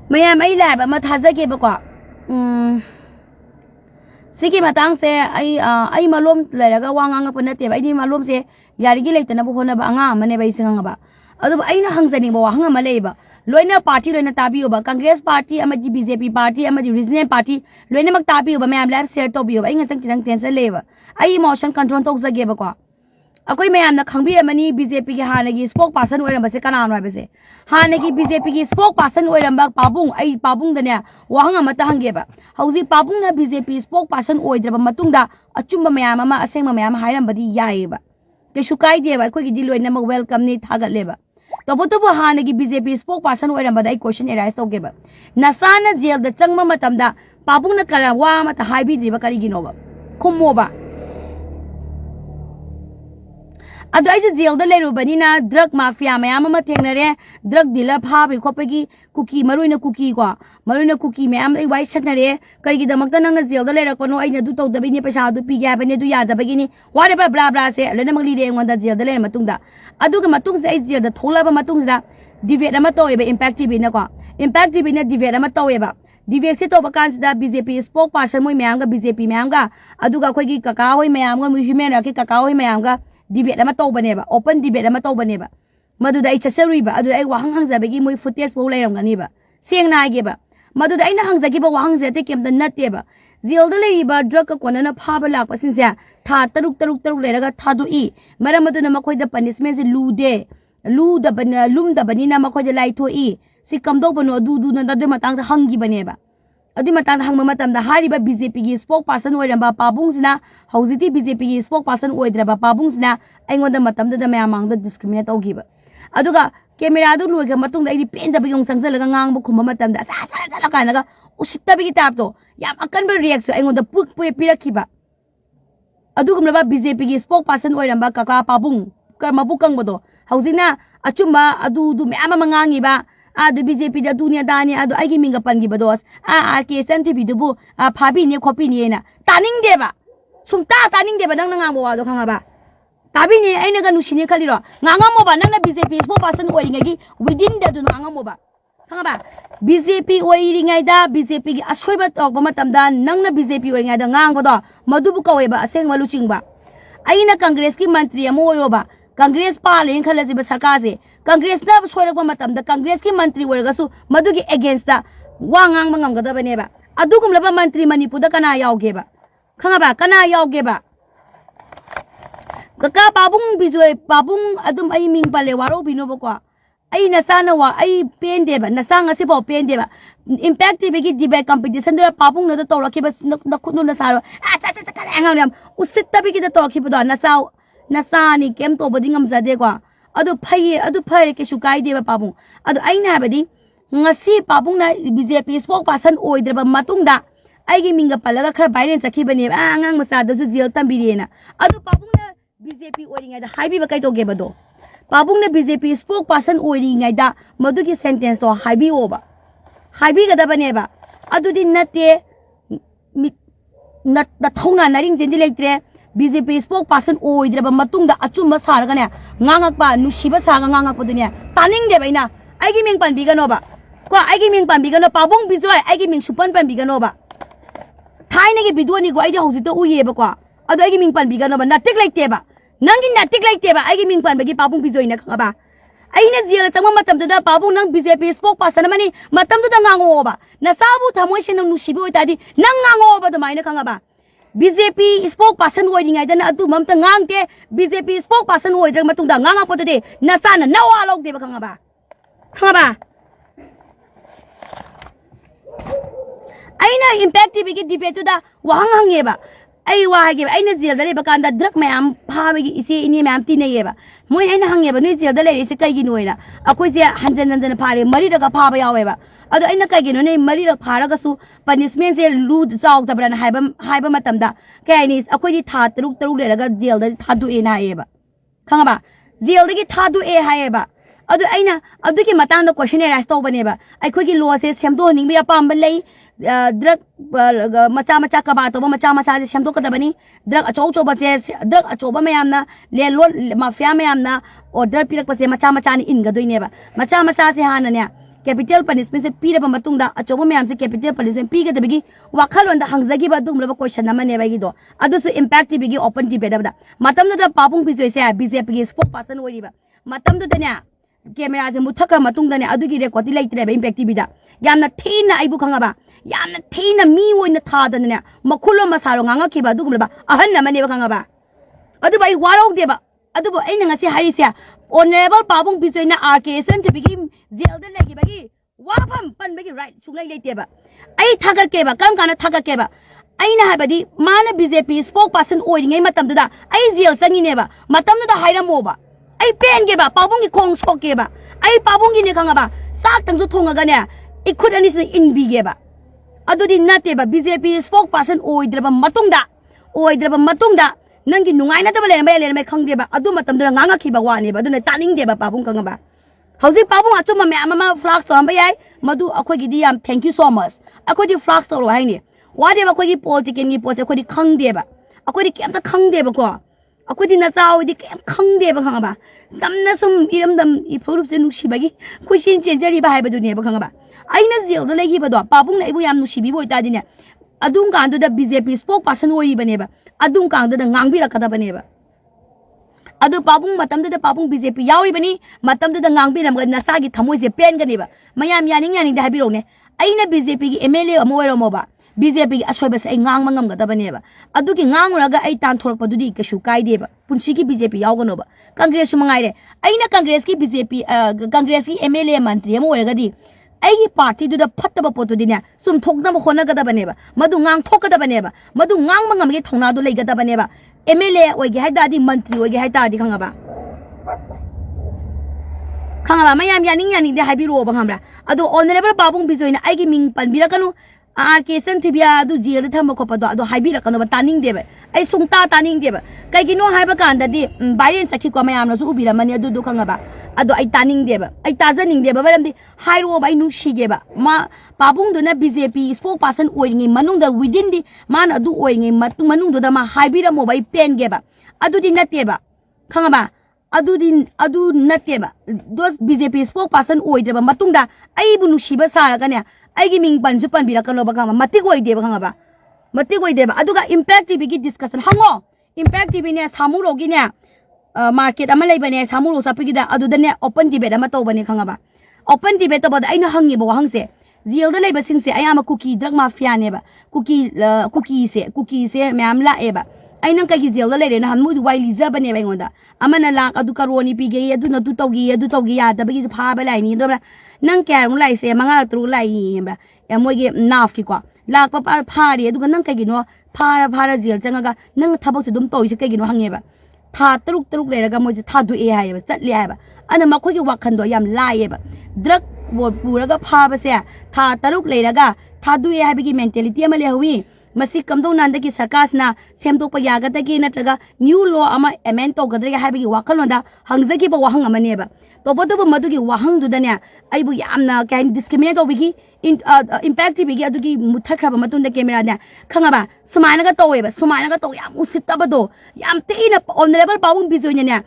mayam ay lab ama thazage ba ko sigi matang se ay malom leraga wanga pa nate ba ini malom se yarigi leitana bu hona ba anga mane ba isinga ba adu aina hangjani ba hanga malei ba loina party loina tabiyo ba congress party ama BJP party ama regional party loina mak tabiyo ba mayam lab share to biyo ba inga tang kitang tension leba ai emotion control tok jage ba ko akoi mayam na khangbi amani BJP ki hanagi spokesperson oiram ba se kana na ba se hanagi BJP ki spokesperson oiram ba pabung ai pabung dania wahanga mata hange ba hauji pabung na BJP spokesperson oidra ba matungda achumba mayam ama asengma mayam hairam badi yae ba ke shukai de ba koi gi loina mak welcome ni thagat leba तब हानगी BJP spokesperson question arise तौगे नसाना jail चंग पाबुंग करा वा करीगिनो खुमोब जेल लेरुबनीना ड्रग माफिया मैम थेंगनरे ड्रग डीलर फाबी खोपगी कुकी मरुइना कुकी को मरुइना कुकी मैम वाई सनरे करीगिदमक नंग जेल लेरकोनो अइना दु तौदबीनी पैसा दु पीगे हाबने दु यादबगीनी वारेबा ब्ला ब्ला से लेनमक लीरे एंगोंदा जेल लेर मतुंगदा अदुगा मतुंग से जेल थोलाबा मतुंगदा डिबेट अमा तौएबा इम्पैक्ट टीवी ना को इम्पैक्ट टीवी ना डिबेट अमा तौएबा डिबेट से तौबा कांसिदा बीजेपी स्पोक पर्सन मोय मैम गा बीजेपी मैम गा अदुगा खोगी काका होय मैम गा ह्यूमन राइट काका होय मैम गा डिबेट अमा तौबनेबा ओपन डिबेट अमा तौबनेबा मदुदा आई चसरुइबा अदुदा आई वाहंग हंगजाबेगी मोय फुटेज पौ लेरमगनीबा सेंगना आगेबा मदुदा आइना हंगजागिबा वाहंग जेते केमदा नतेबा जेल द लेरिबा ड्रग कोनना फाबा लापसिनसे था तरुक लेरगा थादुई मरम मदुना मखोयदा पनिशमेंट से लूदे लूदबना लुमदबनीना मखोयदा लाइथोई सि कमदोबनो अदुदुना ददे मतंग हंगिबनेबा अदि मतंग हंगमा मतमदा हारिबा बीजेपी की स्पोक पर्सन ओइरबा पाबुंगसिना हौजिति बीजेपी की स्पोक पर्सन ओइद्रबा पाबुंगसिना अइंगोंदा मतमदा मयामांगदा डिस्क्रिमिनेट तौगिबा अदुगा कैमरा दु लोइगा मतुंगदा आइदि पेंदबा यों संगजलगा ngang खुमा मतमदा सा कानगा उसित्तबगी तापतो याम अकनबा रिएक्शन अइंगोंदा पुक पुए पिरखिबा अदुगुमलबा बीजेपी की स्पोक पर्सन ओइरबा काका पाबुंग कर्मबु कंगबदो हौजिना अचुम्बा अदुदु मयाम मंगांगिबा आदु बीजेपी दा दुनिया दानी आदु आइगी मिंगा पनगी बदोस आरके टीवी दुबु फाबिने खोपिने ना तानिंगदेबा सुंता तानिंगदेबा नंग ngang वादो खंगाबा ताबिने आइना गा नुसिने खलिरो ngangamoba नंगना बीजेपी स्पोक पर्सन ओइरिंगगी विदिन द दु ngangamoba खंगाबा बीजेपी ओइरिंगाइदा बीजेपी की असोइबा तौबा मतमदा नंगना बीजेपी ओइरिंगाइदा ngangbदो मदुबु कवेबा असेंग वलुचिंगबा आइना कांग्रेस की मंत्री अमो ओइरोबा कांग्रेस पालें खलजिबा सरकार से कांग्रेस ना सोरक मतमदा कांग्रेस की मंत्री ओइरगसु मदुगी अगेंस्ट वा ngang मंगमगदबनेबा अदुगुमलबा मंत्री मणिपुरदा कना यावगेबा खंगाबा कना यावगेबा कका पाबुंग बिजोय पाबुंग अदुम आई मिंग पाले वारो बिनोबको आई नसाना वा आई पेंदेबा नसांग असे पाव पेंदेबा इम्पैक्ट टीवी की डिबेट कंपटीशन दे पाबुंग न तौरखिबा नखुनु नसारो चा एंगाम उसित्तबी की तौरखिबदो नसाव नसानी केम तोबदी ngamjadeko अदु फै के सुकाइदेबा पाबुंग अदु आइना हाबदी ngasi पाबुंग ना बीजेपी स्पोक पर्सन ओइद्रबा मतुंगदा आइगी मिंगा पल्लगा खर भाइरेल चखिबने आंगांग मचा दजु जेल तंबिरेना अदु पाबुंग ना बीजेपी ओइरिंगाइदा हाइबिबा काइतोगेबदो पाबुंग ना बीजेपी स्पोक पर्सन ओइरिंगाइदा मदुगी सेंटेंस तो हाइबिओबा हाइबिगदबनेबा अदुदि नते नत थौना नरिंग जेंदि लेत्रे बीजेपी स्पोक पर्सन ओइद्रबा मतुंगदा अचुम्बा सारगने nganakpa nusiba saga ngangakpa dunia taning de baina aigi ming pan biganoba ko aigi ming pan bigano pabung bijoy aigi ming supan pan biganoba thaine gi bidoni go aidi hausi to uyeba ko ado aigi ming pan biganoba natik like ba nangi natik like ba aigi ming pan bagi pabung bijoy na khaba aina jela chama matam da pabung nang BJP spok person mani matam da ngangoba na sabu thamoi se nang nusibi oitadi nang ngangoba do maina khangaba BJP spokesperson ओइरिंगाइदना अदु ममता ngang BJP spokesperson ओइद्र मतुंदा ngang पदे नसाना नवा लौदेबा खंगाबा आइना impact TV की डिबेट दा वहंग हंगेबा आई वागे आइना जेल दा लेबा कांदा ड्रग मैम फाबगी इसे इनी मैम तिनेबा मोय आइना हंगेबा नै जेल दा लेरे इसे कइगिनो ओइना अखोय जे हंजन हंजन फारे मरी दगा फाबा यावेबा अदो आइना कइगिनो नै मरी द फारगसु पनिशमेंट से लूद चाउदबरन हाइबा मतमदा कैनिस अखोयदि था तरुक लेरगा जेल दा थादु ए नायेबा खंगाबा जेल दगी थादु ए हायेबा अदो आइना अदुगी मतांग क्वेश्चन एराइज तौबनेबा अखोयगी लॉ से सेमदो निंबि अपाम लई ड्रग मचा कबा तौबा मचा से सेमदो कदबनी ड्रग अचौ से ड्रग अचौबा मयामना ले लो माफिया मयामना ऑर्डर पिरक पसे मचा नि इनगदोइनेबा मचा से हानने capital punishment se pi ba matung da achoba myam se capital punishment pi ga da bigi wakhalon da hangjagi ba dum ba question nama ne ba gi do adu su impact ti bigi open debate da matam da papung pi se BJP gi spokesperson oi ba matam da ne camera se muthakra matung da ne adu gi record ti leitre ba impact ti bi da yamna thina ai bu khanga ba yamna thina mi oina tha da ne makhulo masaro nganga ki ba du ba ahan nama ne ba khanga ba adu bai warok de ba adu bo ai nga se hari se honorable pabung pi na RKSN ti bigi jail da legi bagi wafam pan bagi right sungai leite ba ai thagar ke ba kam kana thagar ke ba ai na habadi mana BJP spokesperson oiringai matam da ai jail changi ne ba matam da haira mo ba ai pen ge ba pabung ki khong sok ke ba ai pabung gi ne khanga ba sak tang su thonga ga ne ikhut ani sin in bi ge ba adu di nate ba BJP spokesperson oidra ba matung da nangi nungai na da ba le mai khang de ba adu matam da nganga ki ba wa ne ba du ne taning de ba pabung kanga ba hauji pabung achuma me ama flax to amba yai madu akhoi gi di yam thank you so much akhoi di flax to ro hai ni wa de ba akhoi gi political ni pose akhoi di khang de ba akhoi di kem ta khang de ba ko akhoi di na chaw di kem khang de ba khang ba samna sum iram dam I phorup se nu shi ba gi khusin chen jari ba hai ba du ne ba khang ba aina jail do legi ba do pabung na ibu yam nu shi bi boi ta di ne adung kan do da BJP spokesperson oi ba ne ba adung kan do da ngang bi ra kada ba ne ba adu pabung matam da pabung BJP yauri bani matam da ngangbi ram ga nasa gi thamoi je pen gani ba mayam yaning da habiro ne aina BJP gi MLA amoi ro mo ba BJP gi asoi ba sai ngang mangam ga da bani ba adu gi ngang ra ga ai tan thorok pa du di ka shu kai de ba punchi gi BJP yaw gano ba congress su mangai re aina congress gi BJP congress gi MLA mantri amoi ga di ai gi party du da phatta ba potu di ne sum thok na mo khona ga da bani ba madu ngang thok ga da bani ba madu ngang mangam gi thongna du lei ga da bani ba MLA oigi hai dadi mantri oigi hai dadi khanga ba mayam yaning de habi ro ba khamra adu honorable pabung bizoi na aigi ming pan bira kanu RKSN thibia adu jail tham ko pa do adu habi ra kanu ba taning de ba ai sungta taning de ba kai gi no hai ba kan da di bairen sakhi ko mayam na su ubira mani adu du khanga ba adu ai taning de ba ai tajaning de ba baram di hai ro ba ai nu shi ge ba ma pabung do na BJP spokesperson oingi manung da within di man adu oingi manung do da ma haibi ra mo bai pen ge ba adu di natte ba khanga ba adu natte ba dos BJP spokesperson oidra ba matung da ai bu nu shi ba sa ga ne ai gi ming pan su pan bi ra kan lo ba khanga mati goi de ba khanga ba mati goi de ba adu ga impact TV gi discussion hango impact TV ne samu ro gi ne market ama lei ba ne samu ro sa pi gi da adu da ne open debate ama to ba ne khanga ba open debate to ba da ai na hangi ba hang se jail da leiba sing se ayama cookie drug mafia ne ba cookie se myam la e ba ai nang ka gi jail da leire na han mu wai liza ba ne ba ngonda amana lak adu karoni pi ge adu na tu togi ya da ba gi pha ba lai ni do ba nang kya mu lai se manga tru lai ni ba ya mo ge naf ki kwa lak pa pha ri adu nang ka gi no pha jail changa ga nang thabak se dum toi se ka gi no hange ba tha truk leira ga mo se tha du e ha ba chat le ha ba ana ma khoi gi wakhan do yam lai ba drug puraga phaba se tha taruk leiraga thadu e habigi mentality ama le hui masi kamdo nanda ki sarkasna semdok pa yaga ta ki natraga new law ama amend to gadre habigi wakalonda hangjagi ba wahang amane ba to bodo madu gi wahang du dania ai bu yamna kan discriminate obigi impact bigi adu gi muthakha ba matunda camera na khanga ba sumaina ga to yam usita ba do yam teina honorable pawung bijoina ne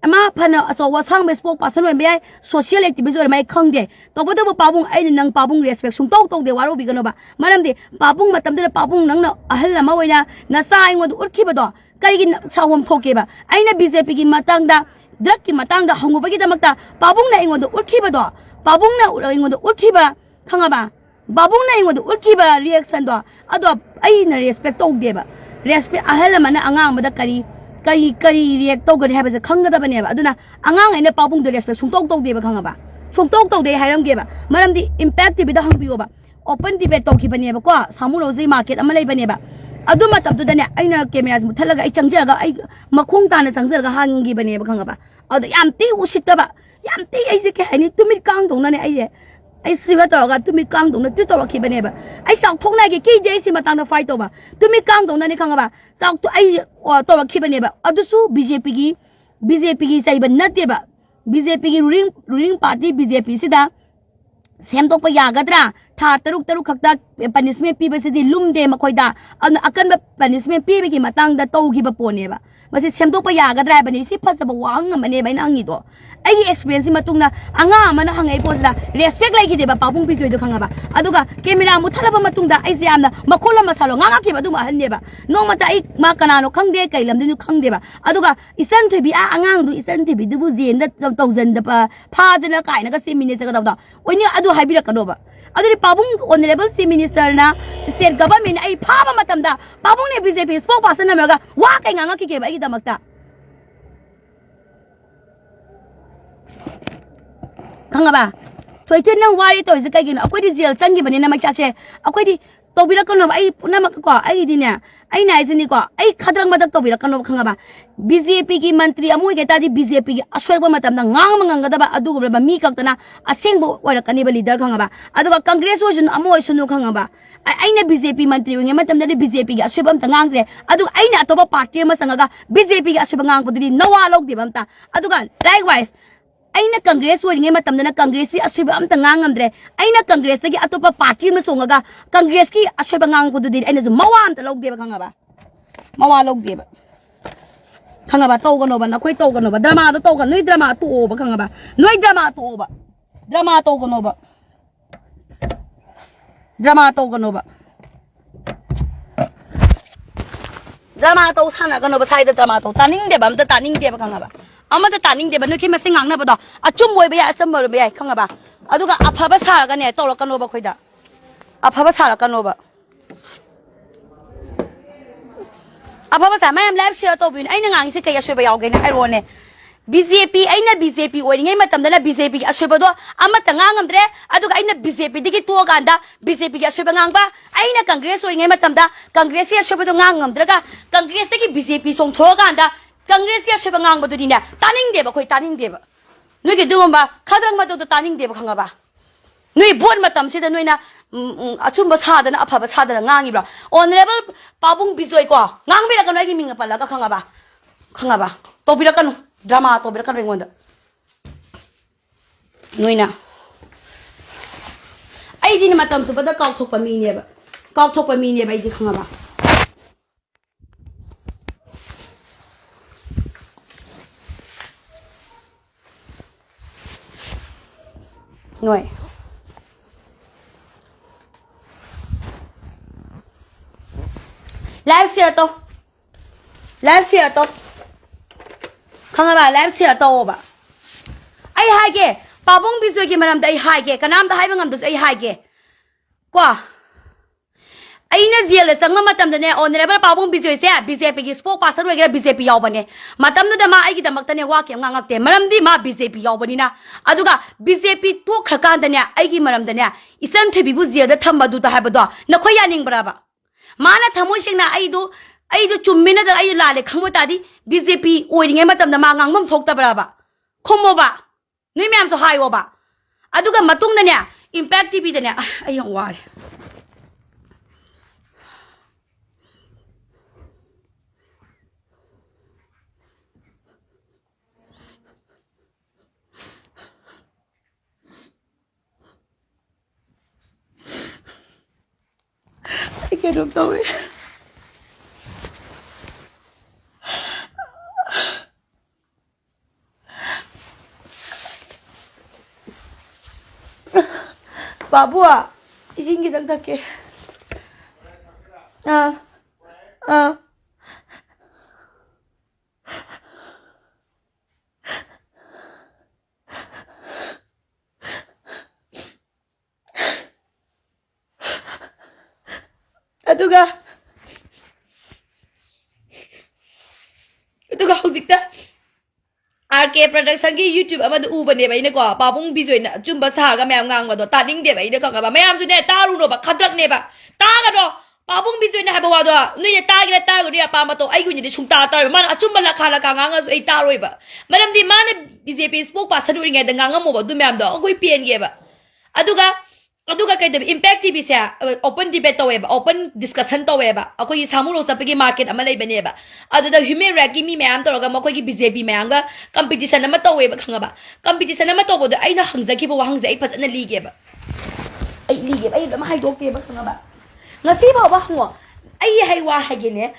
ama phana aso wasang be spokesperson wen be social activist wer mai khangde to bodo pabung ai nang pabung respect sung tok de waro bi gano ba maram de pabung matam de pabung nang na ahal ma waina na sai ngod urkhi ba do kai gi sawom thoke ba ai na BJP gi matang da drug ki matang da hangu ba gi da makta pabung na ingod urkhi ba do pabung na ingod urkhi ba khanga ba babung na ingod urkhi ba reaction do ado ai na respect tok de ba respect ahal ma na angang ma da kari react to gari haba khanga da bane ba aduna angang ene pabung de respect sung tok de ba khanga ba sung tok de hairam ge ba maram di impact bi da hang bi ba open debate to ki bane ba ko samu rozi market ama lei bane ba adu matam du da ne aina camera mu thalaga ai changja ga ai makhong ta na changja ga hangi bane ba khanga ba adu yam ti usit ba yam ti ai se ke hani tumit kang dong na ne ai siga to ga tumit kang dong na ti to ki bane ba ai sak thong na ge ki je si matang da fight to ba tumit kang dong na ne khanga ba sak to ai to ki bane ba adu su BJP gi sai ban na te ba BJP gi ruling party BJP sida sem to pa yagadra tha taruk khakta punishment pi ba sidi lum de makhoi da akan ba punishment pi gi matang da to gi ba pone ba masih semdok pa yaga driver ni si phasaba wang amane bai na angi do ai experience matungna anga amana hangai posla respect lai ki deba pabung pizoi do khanga ba aduga camera mu thalaba matungda ai jamna makola masalo nganga ki ba du ma hanne ba no mata ai ma kanano khangde kai lam du khangde ba aduga isan thebi a angang du isan thebi du bu jen da 1000 da pha da na kai na ka seminar ga da oini adu haibira kano ba adu pabung honorable chief minister na state government ai pha ba matam da pabung ne BJP spokesperson na ga wa kai nganga ki ke ba ai da makta khanga ba toy chen nang wari toy se kai gin akoi di jail changi bani na machak che akoi di tobira kono ai puna mak ko ai di ne ai nai jini ko ai khadrang madak tobira kono khanga ba BJP ki mantri amui ke ta di BJP ki aswai ba matam na ngang mangang da ba adu ba mi kak tana aseng bo wara kani ba leader khanga ba adu ba congress osun amoi sunu khanga ba ai na BJP mantri nge matam da BJP ki aswai bam ta ngang re adu ai na to ba party ma sanga ga BJP ki aswai ngang bu di nawa lok di bam ta adu ga likewise aina congress woringe matamdana congress si asweba amta ngangamdre aina congress gi atopa party ma songaga congress ki asweba ngang ko dudi aina zu mawa amta logde ba khanga ba mawa logde ba khanga ba to gano ba na koi to gano ba drama do to gano noi drama to ba khanga ba noi drama to ba drama to gano ba drama to gano ba drama to sana gano ba side drama to taning de ba amta taning de ba khanga ba amada taning de ba noi ke masing ngang na ba do achum moi ba ya acham ba ya khanga ba aduga aphaba sar ga ne to lo kano ba khoida aphaba sar kano ba aphaba sa mayam live share to bin aina ngang se kaya shwe ba yaw ge na ai ro ne BJP aina BJP oringai matam da na BJP ki ashwe ba do amata ngangam dre aduga aina BJP digi to ganda BJP ki ashwe ba ngang ba aina congress oringai matam da congress ki ashwe ba do ngangam dra ga congress ki BJP song tho ganda congress ki ashwe ba ngang ba do dina taning de ba khoi taning de ba noi ge dum ba khadrang ma do taning de ba khanga ba noi bon matam si da noi na achum ba sa da na apha ba sa da ngangi bra honorable pabung bizoi ko ngang bi ra ka noi gi minga pala ka khanga ba to bi ra ka no drama to bi ra ka ngonda noi na ai di ni matam su ba da kaw thok pa mi ne ba kaw thok pa mi ne ba ai di khanga ba noi live share to khanga ba live share to ba ai hai ge pabong bizoi ge manam da ai hai ge kanam da hai bangam da ai hai ge kwa aina ziel sangma matam da ne honorable pabong bizoi se BJP gi spokesperson wege BJP yaw bane matam da ma ai gi da mak ta ne wa ke ngangak te maram di ma BJP yaw bani na aduga BJP to khakan da ne ai gi maram da ne isan thebi bu ziel da thamba du ta ha ba do na khoi yaning braba mana thamoi singna ai du chummina da ai lale khangmo ta di BJP oiringe matam da ma ngangmam thok ta braba khomo ba noi myam so hayo ba aduga matung da ne impact TV da ne ai yang war I can't do it. Babu ah, izin kita tak ke? Aduga hojikta RK production ki YouTube amadu u bane bai ne ko pabung bizoi na chumba sa ga mayam ngang ba do taning de bai de ka ba mayam su ne taru no ba khadrak ne ba ta ga do pabung bizoi na ha ba wa do nu ye ta ga ta go ri pa ma to ai gu ni de chung ta ta ma achumba la khala ka ngang su ai ta roi ba maram di ma ne BJP spoke pa sadu ri nge de ngang mo ba du mayam do agoi pien ge ba aduga kai de impact TV se open debate to ba open discussion to ba akoi samuro sapagi market ama lai bane ba adu da human right ki mi mayam to ga makoi ki BJP mayam ga competition ama to ba khanga ba competition ama to bo da aina hangza ki bo hangza ai phasana lige ba ai da ma hai dok te ba khanga ba ngasi ba ba hwa ai hai wa ha ge ne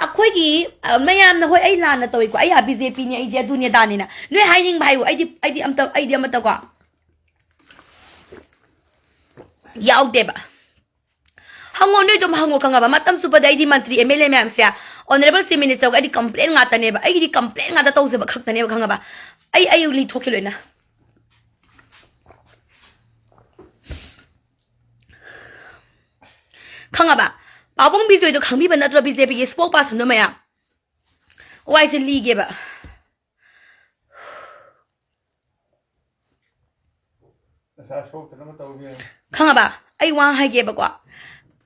ꯑꯩꯈꯣꯏꯒꯤ ꯃꯌꯥꯝꯅ ꯍꯣꯏ ꯑꯩ ꯂꯥꯟꯅ ꯇꯧꯏꯀꯣ ꯑꯩ BJP ꯅꯤ ꯑꯩꯁꯦ ꯑꯗꯨꯅꯦ ꯗꯥꯅꯤꯅ ꯅꯣꯏ ꯍꯥꯏꯅꯤꯡꯕ ꯍꯥꯏꯌꯨ ꯑꯩꯗꯤ ꯑꯃꯇ ꯀꯣ ꯌꯥꯎꯗꯦꯕ ꯍꯪꯉꯣ ꯅꯣꯏ ꯑꯗꯨꯝ ꯍꯪꯉꯣ ꯈꯪꯉꯕ ꯃꯇꯝ ꯆꯨꯞꯄꯗ ꯑꯩꯗꯤ ꯃꯟꯇ꯭ꯔꯤ MLA ꯃꯌꯥꯝꯁꯦ ꯑꯣꯅꯔꯦꯕꯜ ꯆꯤꯐ ꯃꯤꯅꯤꯁꯇꯔꯒ ꯑꯩꯗꯤ ꯀꯝꯄ꯭ꯂꯦꯟ ꯉꯥꯛꯇꯅꯦꯕ ꯑꯩꯒꯤꯗꯤ ꯀꯝꯄ꯭ꯂꯦꯟ ꯉꯥꯛꯇ ꯇꯧꯖꯕ ꯈꯛꯇꯅꯦꯕ ꯈꯪꯉꯕ ꯑꯩ ꯂꯤꯊꯣꯛꯀꯦ ꯂꯣꯏꯅ ꯈꯪꯉꯕ ꯄꯥꯕꯨꯡ ꯕꯤꯖꯣꯏꯗꯣ ꯈꯪꯕꯤꯕ ꯅꯠꯇ꯭ꯔꯣ BJPꯒꯤ ꯁ꯭ꯄꯣꯛ ꯄꯥꯔꯁꯟꯗꯣ ꯃꯌꯥꯝ ꯋꯥꯏꯁꯦ ꯂꯤꯒꯦꯕ ꯈꯪꯉꯕ ꯑꯩ ꯋꯥ ꯍꯥꯏꯒꯦꯕꯀꯣ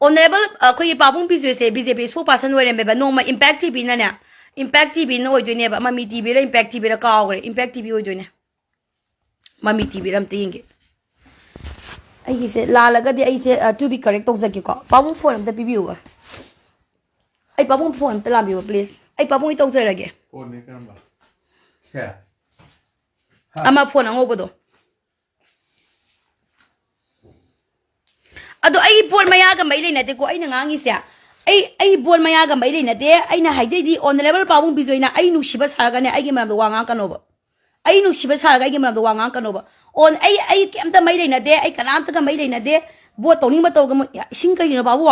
ꯑꯣꯅꯔꯦꯕꯜ ꯑꯩꯈꯣꯏꯒꯤ ꯄꯥꯕꯨꯡ ꯕꯤꯖꯣꯏꯁꯦ BJP ꯁ꯭ꯄꯣꯛ ꯄꯥꯔꯁꯟ ꯑꯣꯏꯔꯝꯃꯦꯕ ꯅꯣꯡꯃ ꯏꯝꯄꯦꯛ TVꯅꯅꯦ ꯏꯝꯄꯦꯛ TVꯅ ꯑꯣꯏꯗꯣꯏꯅꯦꯕ ꯃꯃꯤ TVꯔ ꯏꯝꯄꯦꯛ TVꯔ ꯀꯥꯎꯈ꯭ꯔꯦ ꯏꯝꯄꯦꯛ TV ꯑꯣꯏꯗꯣꯏꯅꯦ ꯃꯃꯤ TVꯔ ꯑꯝꯇ ꯌꯦꯡꯒꯦ ꯑꯩꯒꯤꯁꯦ ꯂꯥꯜꯂꯒꯗꯤ ꯑꯩꯁꯦ ꯇꯨ ꯕꯤ ꯀꯔꯦꯛ ꯇꯧꯖꯒꯦꯀꯣ ꯄꯥꯕꯨꯡ ꯐꯣꯟ ꯑꯝꯇ ꯄꯤꯕꯤꯌꯨꯕ ꯑꯩ ꯄꯥꯕꯨꯡ ꯐꯣꯟ ꯑꯝꯇ ꯂꯥꯝꯕꯤꯌꯨ ꯄ꯭ꯂꯤꯖ ꯑꯩ ꯄꯥꯕꯨꯡ ꯇꯧꯖꯔꯒꯦ ꯑꯃ ꯐꯣꯟ ꯑꯉꯧꯕꯗꯣ ꯑꯗꯣ ꯑꯩ ꯕꯣꯠ ꯃꯌꯥꯒ ꯃꯩ ꯂꯩꯅꯗꯦꯀꯣ ꯑꯩꯅ ꯉꯥꯡꯉꯤꯁꯦ ꯑꯩ ꯕꯣꯠ ꯃꯌꯥꯒ ꯃꯩ ꯂꯩꯅꯗꯦ ꯑꯩꯅ ꯍꯥꯏꯖꯩꯗꯤ ꯑꯣꯅꯔꯦꯕꯜ ꯄꯥꯕꯨꯡ ꯕꯤꯖꯣꯏꯅ ꯑꯩ ꯅꯨꯡꯁꯤꯕ ꯁꯥꯔꯒꯅꯦ ꯑꯩꯒꯤ ꯃꯔꯝꯗ ꯋꯥ ꯉꯥꯡꯀꯅꯣꯕ ꯑꯩ ꯅꯨꯡꯁꯤꯕ ꯁꯥꯔꯒ ꯑꯩꯒꯤ ꯃꯔꯝꯗ ꯋꯥ ꯉꯥꯡꯀꯅꯣꯕ ꯑꯩ ꯀꯩꯝꯇ ꯃꯩ ꯂꯩꯅꯗꯦ ꯑꯩ ꯀꯅꯥꯝꯇꯒ ꯃꯩ ꯂꯩꯅꯗꯦ ꯕꯣꯠ ꯇꯧꯅꯤꯡꯕ ꯇꯧꯔꯒ ꯏꯁꯤꯡ ꯀꯩꯅꯣ ꯕꯥꯕꯨ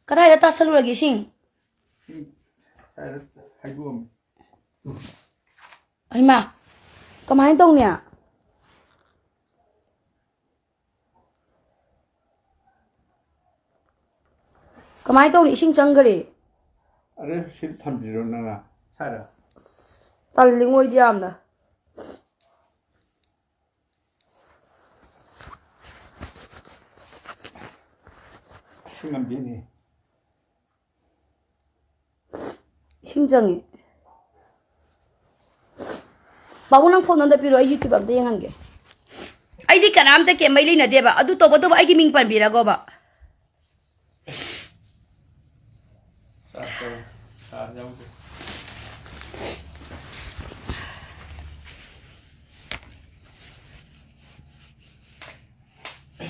ꯀꯗꯥꯏꯗ ꯇꯥꯁꯜꯂꯨꯔꯒꯦ ꯏꯁꯤꯡ ꯑꯩꯃꯥ ꯀꯃꯥꯏꯅ ꯇꯧꯅꯤ ꯀꯃꯥꯏꯅ ꯇꯧꯅꯤ ꯏꯁꯤꯡ ꯆꯪꯈꯔꯦ अरे सिर थम्जिरो नङा सारा ꯇꯜꯂꯤꯉꯣꯏꯗꯤ ꯌꯥꯝꯅ सिंगम दिने 이심 정해 바구랑 폰 언더 비로 유튜브 암데 영한 게 아이디 까남데 게 마일이 나대바 아두 또버도 아이기 밍판 비라고 봐 사또 사 야우데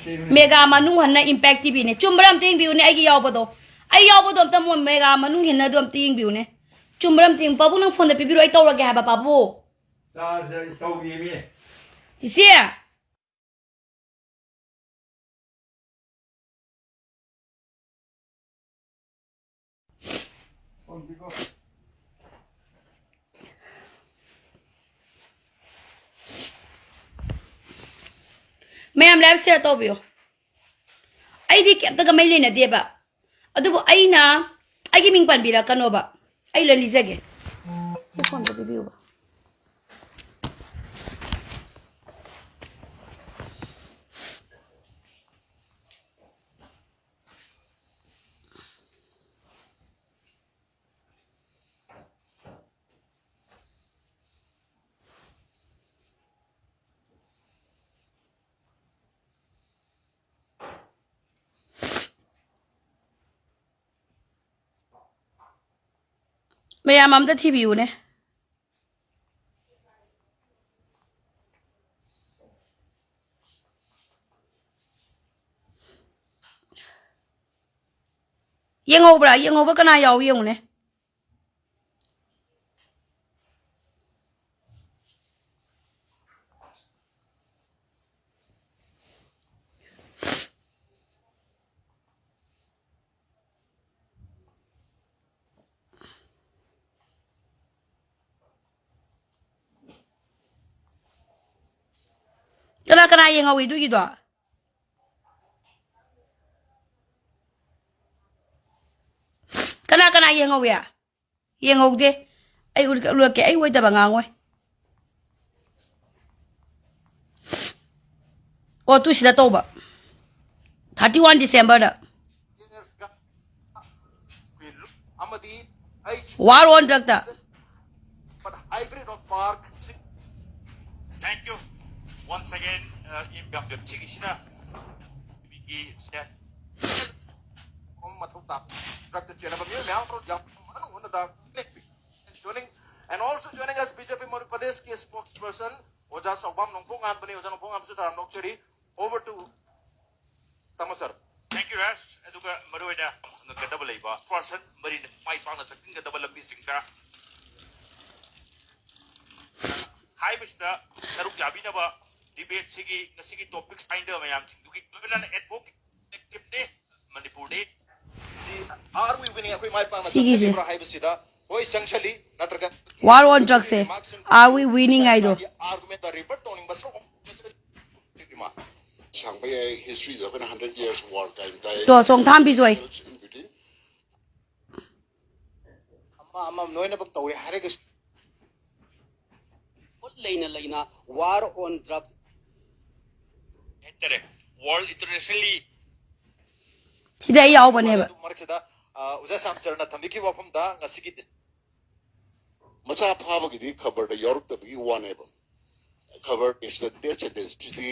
मेगा मनु हन्ना इम्पैक्ट टीवी ने चुम्बरम तिंग बिउ ने आइगी यावबदो आई यावबदो अमता मो मेगा मनु हिन्ना दो तिंग बिउ ने चुम्बरम तिंग बाबू नंग फोन द पिबिरो आई तौरगे हाबा बाबू सा सा तौगी मी तिसे on bigo ma'am live share तौबियो ꯑꯩꯗꯤ ꯀꯦꯝꯇꯒ ꯃꯩ ꯂꯩꯅꯗꯦꯕ ꯑꯗꯨꯕꯨ ꯑꯩꯅ ꯑꯩꯒꯤ ꯃꯤꯡ ꯄꯟꯕꯤꯔꯛꯀꯅꯣꯕ ꯑꯩ ꯂꯣꯏ ꯂꯤꯖꯒꯦ ꯁꯤ ꯐꯣꯟꯗ ꯄꯤꯕꯤꯌꯨꯕ मैम अमदा थीबियूने येंगोबा कना याव येंगुने कना येंगोवी दुगिदो कना येंगोवी येंगोदे आई उलके आई ओइदबा ngangoy ओ तु सिदा तौबा 31 डिसेंबर दा war on drakta Thank you once again in the Chigisina and also joining us BJP Madhya Pradesh ki spokesperson Oja Sogbam Nongpong Anthony Oja Nongpong Amsutar Nokcheri over to Tamasar. Thank you Rash eduka maruida ꯂꯩꯕ person ꯃꯔꯤꯅ ꯃꯥꯏ ꯄꯥꯛꯅ ꯆꯠꯅꯤꯡꯒꯗꯕ ꯂꯝꯕꯤꯁꯤꯡꯗ ꯍꯥꯏꯕꯁꯤꯗ ꯁꯔꯨꯛ ꯌꯥꯕꯤꯅꯕ ꯗꯤꯕꯦꯠꯁꯤꯒꯤ ꯉꯁꯤꯒꯤ topics ꯍꯥꯏꯗꯕ ꯃꯌꯥꯝꯁꯤꯡꯗꯨꯒꯤ ꯂꯣꯏꯅꯅ ꯑꯦꯗꯚꯣꯀꯦꯠꯅꯤ ꯃꯅꯤꯄꯨꯔꯗꯤ C R we winning ꯑꯩꯈꯣꯏ ꯃꯥꯏ ꯄꯥꯛꯅ ꯆꯠꯆꯈꯤꯕ꯭ꯔꯥ ꯍꯥꯏꯕꯁꯤꯗ ꯍꯣꯏ ꯆꯪꯁꯜꯂꯤ ꯅꯠꯇ꯭ꯔꯒ war on drugs se are we winning aido argument ꯔꯤꯚꯔꯠ ꯇꯧꯅꯤꯡꯕ ꯁꯔꯨꯛ ꯁꯥꯡꯕ ꯌꯥꯏ ꯍꯤꯁꯇ꯭ꯔꯤꯗ ꯑꯩꯈꯣꯏꯅ 100 years war ꯀꯥꯏꯅ ꯇꯥꯏ to song tham bi zoi ꯑꯃ ꯂꯣꯏꯅꯃꯛ ꯇꯧꯔꯦ ꯍꯥꯏꯔꯒꯁꯨ ꯂꯩꯅ war on drugs ꯍꯦꯛꯇꯔꯦ ꯋꯥꯔꯜ internationally sida ai yaw bane ba ꯃꯔꯛꯁꯤꯗ ꯑꯣꯖꯥ ꯁꯥꯝꯆꯔꯅ ꯊꯝꯕꯤꯈꯤꯕ ꯋꯥꯐꯝꯗ ꯉꯁꯤꯒꯤ ꯃꯆꯥ ꯐꯥꯕꯒꯤꯗꯤ ꯈꯕꯔꯗ ꯌꯥꯎꯔꯛꯇꯕꯒꯤ ꯋꯥꯅꯦꯕ ꯈꯕꯔ ꯏꯁ ꯗ ꯗꯦꯠ ꯁꯦꯟꯇꯦꯟꯁꯇꯨꯗꯤ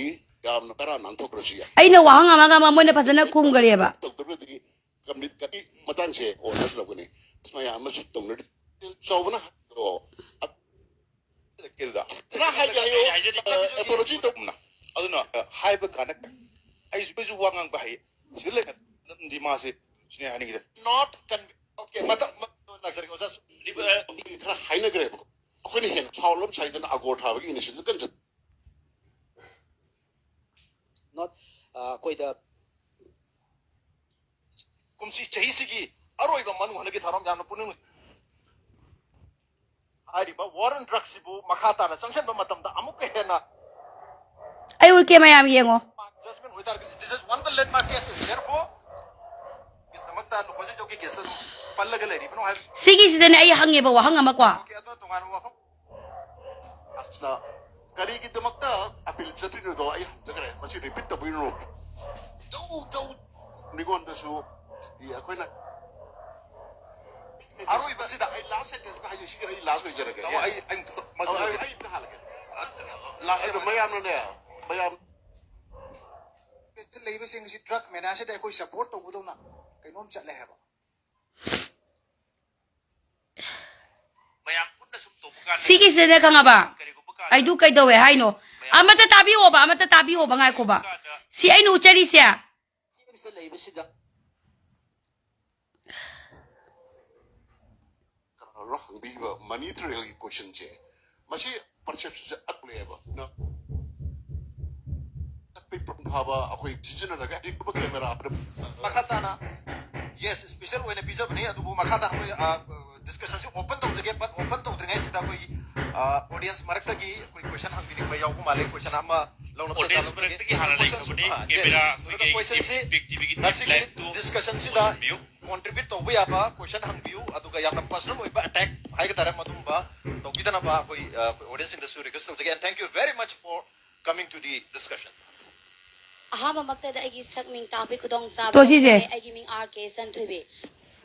ꯌꯥꯝꯅ ꯈꯔ ꯅꯥꯟꯊꯣꯛꯈ꯭ꯔꯁꯨ ꯌꯥꯏ aina wahang amaga ma moina phajana khum gare ba ꯇꯧꯗꯕꯗꯒꯤ ꯀꯝꯃꯤꯠꯀꯤ ꯃꯇꯥꯡꯁꯦ ꯑꯣꯅꯔ ꯂꯧꯒꯅꯤ ꯃꯌꯥꯝ ꯑꯃꯁꯨ ꯇꯧꯅꯔꯤ ꯆꯥꯎꯕꯅ ꯈꯔ ꯍꯥꯏꯕ ꯑꯦꯄꯣꯂꯣꯖꯤ ꯇꯧꯕꯅ ꯑꯗꯨꯅ ꯍꯥꯏꯕ ꯀꯥꯟꯗ ꯑꯩꯁꯨ ꯋꯥ ꯉꯥꯡꯕ ꯍꯩ ꯁꯤꯗ ꯂꯩꯅꯗꯤ ꯃꯥꯁꯦ ꯁꯤꯅꯦ ꯍꯥꯏꯅꯤꯡꯉꯤꯁꯦ ꯅꯣꯠ ꯑꯣꯀꯦ ꯃꯇꯝ ꯂꯥꯛꯆꯔꯦ ꯑꯣꯖꯥ ꯈꯔ ꯍꯥꯏꯅꯈ꯭ꯔꯦꯕꯀꯣ ꯑꯩꯈꯣꯏꯅ ꯍꯦꯟꯅ ꯐꯥꯎꯜ ꯑꯃ ꯁꯥꯏꯗꯅ ꯑꯒꯣꯔ ꯊꯥꯕꯒꯤ ꯏꯅꯤꯁꯤꯌꯦꯇꯤꯚ ꯀꯟ not koida ꯀꯨꯝꯁꯤ ꯆꯍꯤꯁꯤꯒꯤ ꯑꯔꯣꯏꯕ ꯃꯅꯨꯡ ꯍꯟꯗꯛꯀꯤ ꯊꯧꯔꯝ ꯌꯥꯝꯅ ꯄꯨꯛꯅꯤꯡ ꯍꯥꯏꯔꯤꯕ ꯋꯥꯔ ꯑꯣꯟ ꯗ꯭ꯔꯒꯁꯤꯕꯨ ꯃꯈꯥ ꯇꯥꯅ ꯆꯪꯁꯤꯟꯕ ꯃꯇꯝꯗ ꯑꯃꯨꯛꯀ ꯍꯦꯟꯅ ai urke mayam yengo judgment ꯑꯣꯏꯇꯥꯔꯒꯗꯤ this is one of the landmark cases therefore ꯒꯤꯗꯃꯛꯇ ꯅꯈꯣꯏꯁꯨ ꯖꯣꯀꯤ ꯀꯦꯁꯇ ꯑꯗꯨꯝ ꯄꯜꯂꯒ ꯂꯩꯔꯤꯕꯅꯣ ꯍꯥꯏꯕ sigi sida ne ai hange ba wahang ama kwa okay ꯑꯗꯨꯅ ꯇꯣꯉꯥꯟꯕ ꯋꯥꯐꯝ ꯑꯁꯤꯗ ꯀꯔꯤꯒꯤꯗꯃꯛꯇ ꯑꯄꯤꯜ ꯆꯠꯇ꯭ꯔꯤꯅꯣꯗꯣ ꯑꯩ ꯍꯪꯖꯈ꯭ꯔꯦ ꯃꯁꯤ ꯔꯤꯄꯤꯠ ꯇꯧꯕꯤꯔꯨꯅꯨ ꯃꯤꯉꯣꯟꯗꯁꯨ ꯑꯩꯈꯣꯏꯅ ꯑꯔꯣꯏꯕꯁꯤꯗ ꯑꯩ ꯂꯥꯁ ꯁꯦꯟꯇꯦꯟꯁ ꯍꯥꯏꯖ ꯁꯤꯒꯤ ꯑꯩ ꯂꯥꯁ ꯑꯣꯏꯖꯔꯒꯦ ꯑꯩ ꯑꯝꯇ ꯍꯜꯂꯒꯦ ꯂꯥꯁ ꯃꯌꯥꯝꯅꯅꯦ ꯃꯌꯥꯝ ꯂꯩꯕꯁꯤꯡꯁꯤ ꯗ꯭ꯔꯒ ꯃꯦꯅꯥꯁꯤꯗ ꯑꯩꯈꯣꯏ ꯁꯄꯣꯔꯠ ꯇꯧꯒꯗꯧꯅ ꯀꯩꯅꯣꯝ ꯆꯠꯂꯦ ꯍꯥꯏꯕ ꯃꯌꯥꯝ ꯄꯨꯟꯅ ꯁꯨꯝ ꯇꯧꯕ ꯀꯥꯟꯗ sigi sida ne khanga ba ai du kai dawe hai no amata tabi ho ba ngai ko ba si ai nu chari sia ꯁꯤꯗ ꯂꯩꯕꯁꯤꯗ ꯀꯩꯅꯣ ꯍꯪꯕꯤꯕ ꯃꯅꯤ ꯇ꯭ꯔꯦꯜꯒꯤ ꯀꯣꯏꯁꯟꯁꯦ ꯃꯁꯤ ꯄꯔꯁꯦꯞꯁꯟꯁꯦ ꯑꯛꯂꯦꯕ ꯐꯥꯕ ꯑꯩꯈꯣই ꯁꯤꯖꯤꯟꯅꯔꯒ ꯑꯗꯤꯛꯄ ꯀꯦꯃꯦꯔꯥ ꯃꯈꯥ ꯇꯥꯅ ꯌꯦꯁ ꯁ꯭ꯄꯦꯁꯦꯜ ꯑꯣꯏꯅ ꯄꯤꯖꯕꯅꯤ ꯑꯗꯨꯕꯨ ꯃꯈꯥ ꯇꯥꯅ ꯑꯩꯈꯣꯏ ꯗꯤꯁꯀꯁꯟꯁꯤ ꯑꯣꯄꯟ ꯇꯧꯖꯒꯦ ꯕꯠ ꯑꯣꯄꯟ ꯇꯧꯗ꯭ꯔꯤꯉꯩꯁꯤꯗ ꯑꯩꯈꯣꯏꯒꯤ ꯑꯣꯗꯤꯌꯟꯁ ꯃꯔꯛꯇꯒꯤ ꯑꯩꯈꯣꯏ ꯀꯣꯏꯁꯟ ꯍꯪꯕꯤꯅꯤꯡꯕ ꯌꯥꯎꯕ ꯃꯥꯜꯂꯦ ꯀꯣꯏꯁꯟ ꯑꯃ ꯂꯧꯅ ऑडियंस मरक्तगी हाना लेखबनी कैमरा ꯑꯗꯨꯒ ꯀꯣꯏꯁꯟꯁꯤ ꯉꯁꯤꯒꯤ ꯗꯤꯁꯀꯁꯟꯁꯤꯗ ꯀꯣꯟꯇ꯭ꯔꯤꯕ꯭ꯌꯨꯠ ꯇꯧꯕ ꯌꯥꯕ ꯀꯣꯏꯁꯟ ꯍꯪꯕꯤꯌꯨ ꯑꯗꯨꯒ ꯌꯥꯝꯅ ꯄꯔꯁꯅꯦꯜ ꯑꯣꯏꯕ ꯑꯦꯇꯦꯛ ꯍꯥꯏꯒꯗꯥꯔꯦ ꯃꯗꯨꯝꯕ ꯇꯧꯕꯤꯗꯅꯕ ꯑꯩꯈꯣꯏ ꯑꯣꯗꯤꯌꯟꯁꯁꯤꯡꯗꯁꯨ ꯔꯤꯀ꯭ꯋꯦꯁ ꯇꯧꯖꯒꯦ and thank you very much for coming to the discussion. ahama makta agi sakming topic kudong sa To si je. agi ming RK san thubi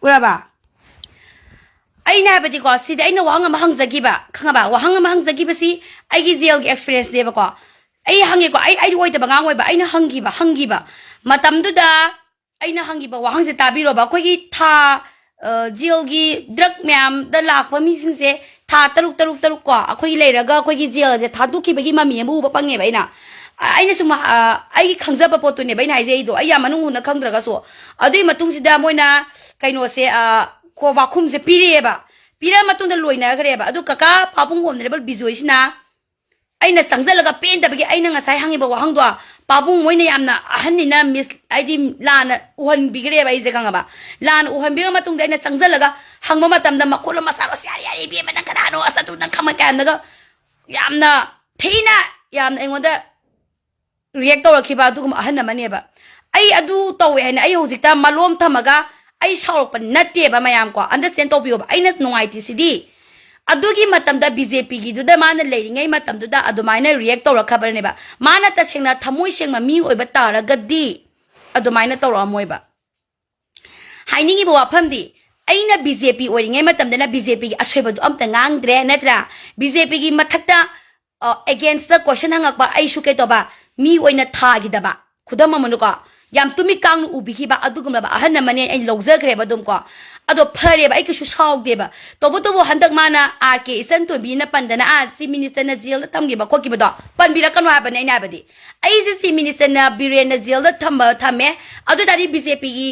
uraba aina ba di ko sida aina wahang ama hangjagi ba khanga ba wahang ama hangjagi ba si ai gi jail gi experience de ba ko ai hangi ko ai oi da ba ngang oi ba aina hangi ba matam du da aina hangi ba wahang se tabi ro ba ko gi tha jail gi drug myam da lak pa mi sing se tha taruk ko akhoi leiraga ko gi jail je tha du ki ba gi mami bu ba pange ba ina aina suma ai khangjaba potu ne baina haije ido ai manung huna khangdraga so adui matung sida moina kaino se ko ba khum se pira matung da loina gare ba adu kaka papung honorable bizoi sina aina sangjalaga pen da bagi aina ngasai hangi ba wahang do papung moina yamna ahanina miss aidi lana uhan bigre ba ije kanga ba lana uhan biga matung da aina sangjalaga hangma matam da makola masaro se ari bi manan kana no asatu nan khama kan daga yamna theina yamna engoda react tawrakiba adugum ahanna maneba ai adu tawe haina ai hojikta malom thamaga ai saurok pan natte ba mayam ko understand topiyo ba aina nongaiti sidi adugi matamda BJP gi du da mana leiringai matam du da adumaina react tawrakhabar ne ba mana ta sengna thamoi sengma mi oiba taragadi adumaina tawramoi ba hainingi bo wafamdi aina BJP oiringai matamda na BJP gi asoiba du amta ngangdre natra BJP gi mathakta against the question hangakba ai su ke to ba mi oina thagidaba khudam amanuko yam tumi kang ubihiba adugumba ahanna mane ai lawjagre ba dum ko ado phare ba ai kishu saugde ba tobo handak mana RK isan to bi na pandana si minister na jail tamgi ba khoki ba do panbira kanu ha ba nei na ba di ai si minister na biren na jail da thamba thame ado dari BJP gi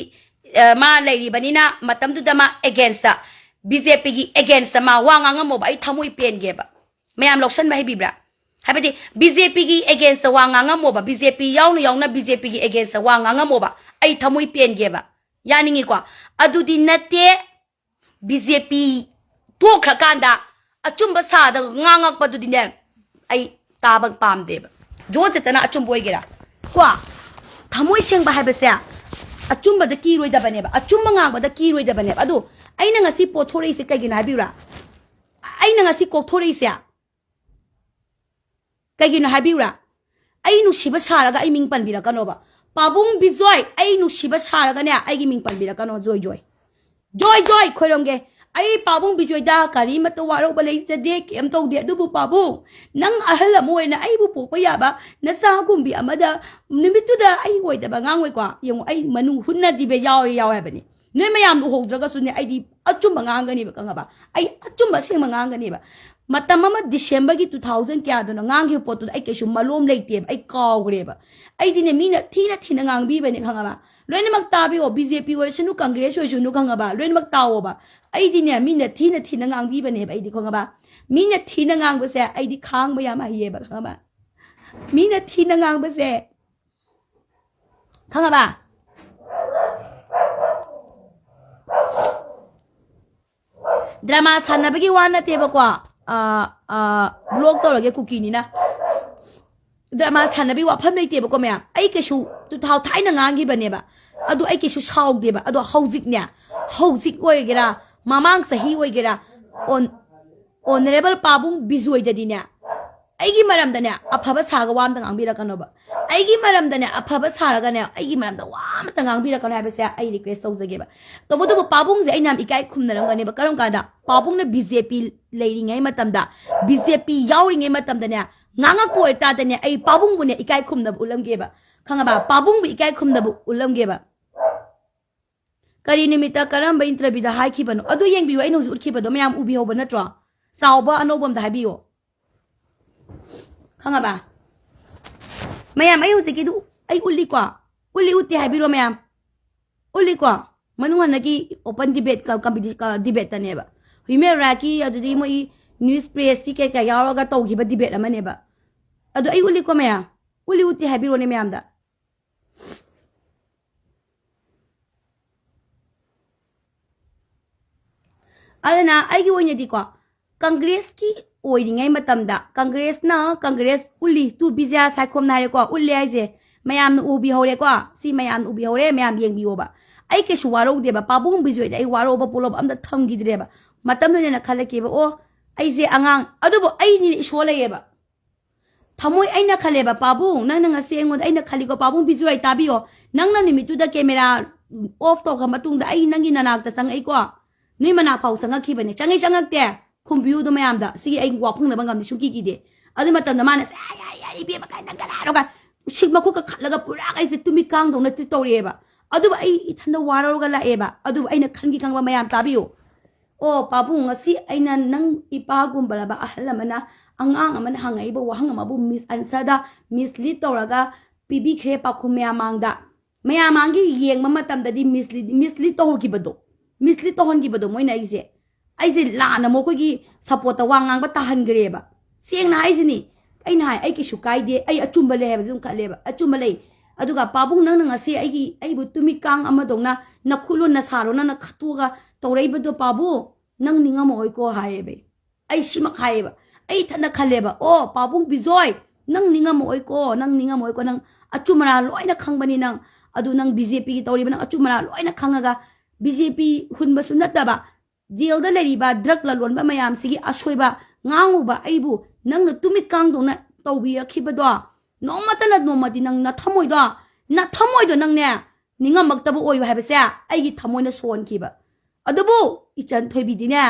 ma lady banina matam tu dama against the BJP gi against the ma wanga mo ba ai thamoi pen ge ba mayam loksan ba hi bibra habati BJP gi against the wanga mo ba BJP yauna BJP gi against the wanga mo ba ai thamoi pen ge ba yani ngi kwa adu di nate BJP to khra kanda achumba sa da ngangak pa du di ne ai tabang pam de ba jo chetana achum boy gera kwa thamoi seng ba ha ba sa achumba da ki roi da bane ba achumba ngang ba da ki roi da bane ba adu aina ngasi po thore se kai gina biura aina ngasi ko thore se kai gina habiura ainu shiba saraga ai ming pan bira kano ba pabung bijoy ainu shiba saraga ne ai gi ming pan bira kano joy khoirom ge ai pabung bijoy da kari mato waro ba lei jade kem to de dubu pabung nang ahal mo na ai bu pok pa ya ba na sa gumbi amada nimitu da ai hoi da ba ngang hoi kwa yung ai manu hunna di be yaw ha ba ni noi mayam du hog daga su ne ai di achum ba ngang ga ni ba kanga ba ai achum ba sing ma ngang ga ni ba matam ma December gi 2000 kya do na ngang hi pot ai ke shu malom leite ai kaw gre ba ai di ne mi na thina ngang bi ba ni khanga ba loin mak ta bi o BJP wo sunu congress wo sunu khanga ba loin mak ta wo ba ai di ne mi na thina ngang bi ba ne ba ai di khanga ba mi na thina ngang ba se ai di khang ba ya ma ye ba khanga ba mi na thina ngang ba se khanga ba drama sanabagi wana te ba kwa blog to lage cookie ni na drama sanabi wa pham nei te ba ko me ai ke shu tu thau thai na ngang gi ba ne ba adu ai ke shu saw de ba adu hauzik ne hauzik oi gera mamang sahi oi gera honorable pabung bizoi da di ne ai gi maram da ne aphaba saga wam da ngang bi ra kano ba ai gi maram da ne aphaba saraga ne ai gi maram da wam ta ngang bi ra kano ba se ai request so jage ba to bodu pabung je ai nam ikai khum na rang ga ne ba karam ka da pabung na BJP leiri ngai matam da BJP yauri ngai matam da ne nganga ko ta da ne ai pabung bu ne ikai khum na ulam ge ba khanga ba pabung bu ikai khum na ulam ge ba kari nimita karam ba interview da hai ki banu adu yeng bi ai no zu ki ba do mayam ubi ho ba na tro saw ba anobam da habi yo khanga ba mayam ai huje ki du ai uli kwa uli uti habi ro mayam uli kwa manu han ki open debate ka competition ka debate ta ne ba human right ki adu mo news press ki ka yaw ga to gi ba debate ama ne ba adu ai uli kwa mayam uli uti habi ro ne mayam da adana ai gi wonya di kwa congress ki oiringai matamda congress uli tu bizya saikhom na re ko uli ai je mayam nu ubi hore ko si mayam ubi hore mayam yeng bi oba ai ke shuwaro de ba pabung bizoi dai waro ba pulob am da tham gi dire ba matam ne na khale ke ba o ai je angang adu bo ai ni ishole ye ba thamoi ai na khale ba pabung nang na ngase ngod ai na khali ko pabung bizoi tabi o nang na nimitu da camera off to ga matung da ai nangi nanak ta sang ai ko nui mana pau sanga ki bane changai changak te khumbiu do mayam da si ai wa phung na bangam ni shuki ki de adu matam da mana ai bi ba kai nang kana ro ga sik ma ko ka khallaga pura ai se tumi kang dong na ti to re ba adu ai ithanda waro ga la e ba adu ai na khan gi kang ba mayam tabiu o pabung asi ai na nang ipa gum bala ba ahlamana angang amana hangai ba wahang ma bu miss answer da mislead to raga pibi khre pa khu mayam da mayam angi yeng ma matam da di mislead to ki ba do mislead to hon gi ba do moi na ai se la na mo ko gi support ta wangang ba ta han gre ba seng na ai sini ai na ai ki shukai de ai achumba le ha zum khale ba achumba le aduga pabung nang nang asi ai bu tumi kang ama dong na khulu na saro na khatu ga torei ba do pabu nang ninga moi ko hae be ai sima khae ba ai thana khale ba o pabung bizoi nang ninga moi ko nang achumara loina khang bani nang adu nang BJP ki tori ba nang achumara loina khangaga ga BJP hunba sunata ba jail da leri ba drug la lon ba mayam sigi asoi ba ngangu ba aibu nang na tumi kang dong na tawbi rakhiba do no mata na no mati nang na thamoi do nang ne ninga makta bu oyu haba sa ai gi thamoi na son ki ba adubu ichan thoibi di ne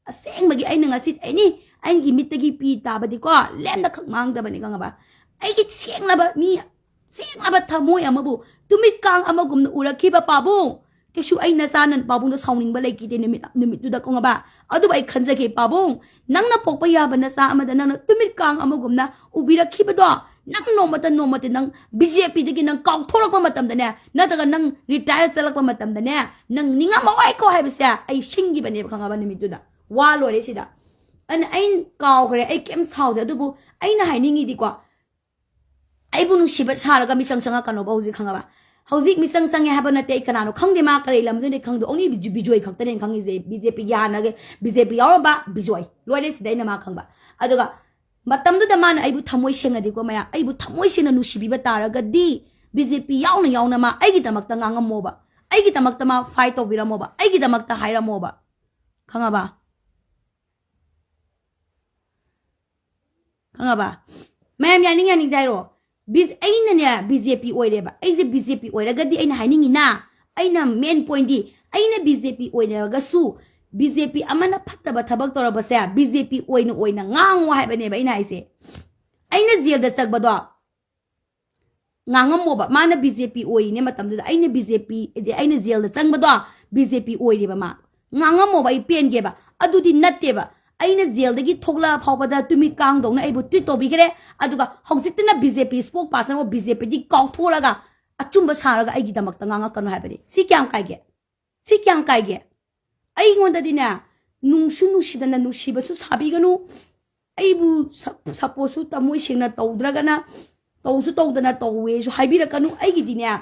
aseng magi ai nanga sit ai ni ai gi mit gi pi ta ba di ko lem da khak mang da ba ni kang ba ai gi seng la ba mi seng la ba thamoi amabu tumi kang amagum na urakhiba pabu keshu ai na sanan pabung da sauning ba lai ki te nimit tu da ko ba adu ai khanja ke pabung nang na pokpa ya ba na sa ama da nang tumit kang amagum na ubira khiba do nang nomata nang BJP dagi nang kau tholak pa matam da ne nataga nang retire salak pa matam da ne nang ninga mawai ko haibsa ai shingi bane khanga ba nimi tu da wa lo re sida an ain kau khre ai kem sau da du bu aina hainingi di kwa ai bu nu shiba sala ga mi changchanga kano ba uji khanga ba hauzik mi sang sang ha ba na te kana no khangde ma ka lam du ne khang do only bijoi khakta ne khangi je BJP ya na ge BJP ya ba bijoi lo re sida ina ma khang ba aduga matam du da man ai bu thamoi senga di ko maya ai bu thamoi sena nu shibi ba tara ga di BJP yauna ma ai gi tamak ta ngangam mo ba ai gi tamak ta ma fight to bira mo ba ai gi tamak ta haira mo ba khanga ba mayam ya ning dai ro biz aina ne BJP oire ba ai je BJP oire ga di aina hainingi na aina main point di aina BJP oire ga su BJP amana phatta ba thabak tora ba sa BJP oina ngang wa hai ba ne ba ina ai se aina jel da sak ba do ngangam mo ba mana BJP oi ne matam du aina BJP je aina jel da chang ba do BJP oire ba ma ngangam mo ba I pen ge ba adu di natte ba aina jel dagi thokla phawba da tumi kang dong na ai bu tweet to bi gere aduga hojik na BJP spokesperson o BJP di kau thola ga achumba saraga ai gi damak ta nganga kanu ha bari si kyam kai ge ai ngonda dina nungsu nusidana nusiba su sabi ganu ai bu suppose ta moi singna tawdraga na tawsu tawdana tawwe su haibira kanu ai gi dina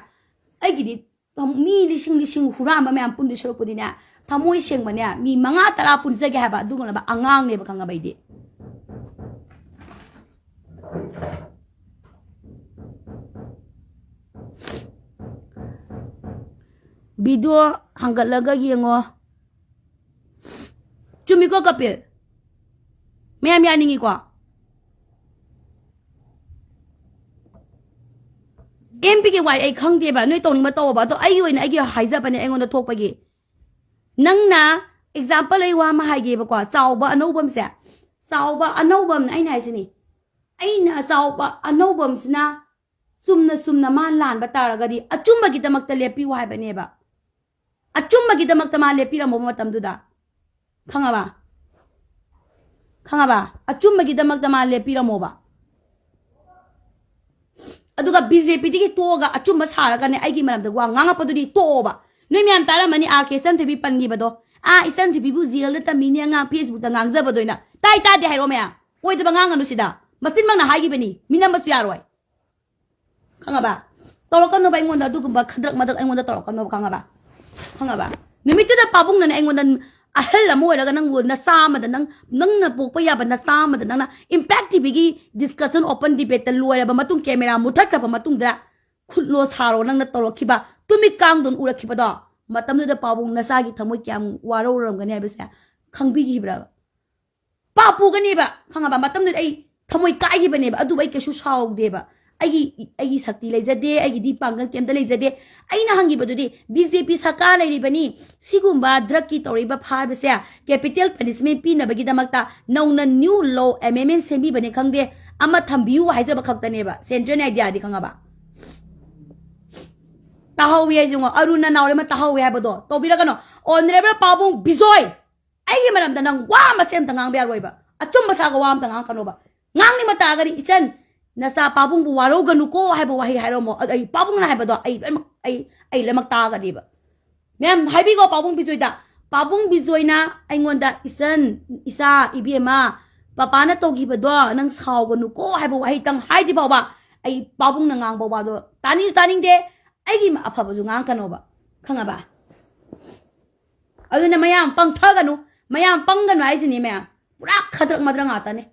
ai gi di mi lising hurama me ampun di soro dina thamoi seng mane mi manga tara pun jage ha ba dungna ba angang ne ba kanga bai de video hanggalaga yengo chumi ko kapil me ningi kwa MP ke wai ai khang de ba noi tong ma to ba to ai oi na ai gi haiza ba ne ai ngon da thok pa gi nang na example ai wa ma hai ge ba kwa chawba anobam se chawba anobam ai nai sini ai na chawba anobam sina sumna ma lan ba tara ga di achumba gi damak ta lepi wa ba ne ba achumba gi damak ta ma lepi ra mo matam du da khanga ba achumba gi damak ta ma lepi ra mo ba aduga BJP digi toga achumba sara ga ne ai gi manam da wa nganga pa du di to ba noi myam tara mani arkesan tebi pangi bado isan tebi bu zil da tamini nga Facebook da ngang za bado ina tai ta de hairo mya oi da ngang anu sida masin mang na hagi bani minam basu yaroi khanga ba torokan no ba ingon da du ba khadrak madak ingon da torokan no khanga ba numitu da pabung na ingon da ahel la mo ra ga nang wo na sama da nang na pok pa ya ba na sama da nang na impact tv gi discussion open debate ta luwa ba matung camera muthak ka ba matung da khutlo saro nang na torokhi ba tumi kang don urakhi ba da matam da pabung na sa gi thamoi kyam waro ram ga ne ba sa khangbi gi bra papu ga ne ba khanga ba matam da ai thamoi kai gi ba ne ba adu bai ke shu saw de ba ai sakti lai jade ai di pangal kem da lai jade ai na hangi ba du di BJP saka lai ri bani sigumba drug ki tori ba phar ba sa capital punishment pi na ba gi damak ta nauna new law amendment semi bane khangde ama thambiu hai ja ba khakta ne ba central idea di khanga ba tahawi ai jungo aruna nawre ma tahawi hai ba do to bira kano honorable pabung bijoy ai gi maram da nang wa ma sem ta ngang ba roi ba achum ba sa ga wa am ta ngang kano ba ngang ni ma ta ga ri isan nasa pabung bu waro ganu ko hai ba wahi hai ro mo ai pabung na hai ba do ai lemak ta ga di ba mem hai bi go pabung bijoy da pabung bijoy na ai ngon da isan isa ibema papa na to gi ba do nang saw ganu ko hai ba wahi tang hai di ba ba ai pabung na ngang ba do taning de ai gi ma apha ba ju ngang kano ba khanga ba adu na mayam pang tha ganu mayam pang ganu ai sini me pura khadrak madra ngata ne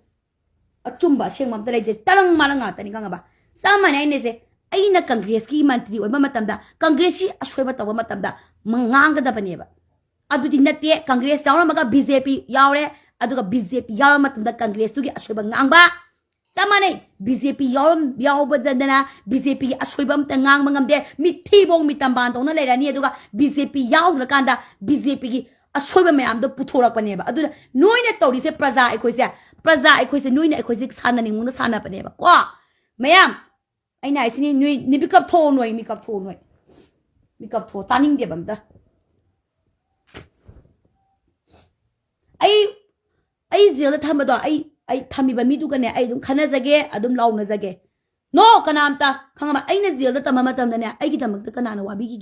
achumba seng mam ta lai de tarang marang ngata ni khanga ba samane ne se ai na congress ki mantri oi ma matam da congress si asoi ba to ba matam da mangang ga da ba ne ba adu di natte congress yaw ma ga BJP yawre adu ga BJP yaw matam da congress tu gi asoi ba ngang ba samane BJP yaw ba da na BJP asoi bam ta ngang mangam de mi thi bong mi tam ban to na le ra ni adu ga BJP yaw ra kan da BJP gi asoi ba mayam da puthorak pa ne ba adu noi ne tori se praja ai se noi ne ai se sana ni mun sana pa ne ba kwa mayam ai na isini noi ni bikap tho noi mi kap tho taning de bam da ai zela thamba do ai thami ba mi du ka ne ai dum khana jage adum launa jage no kanamta khangaba aina jail da tamama tamdane ai gi damakta kanana wabi gi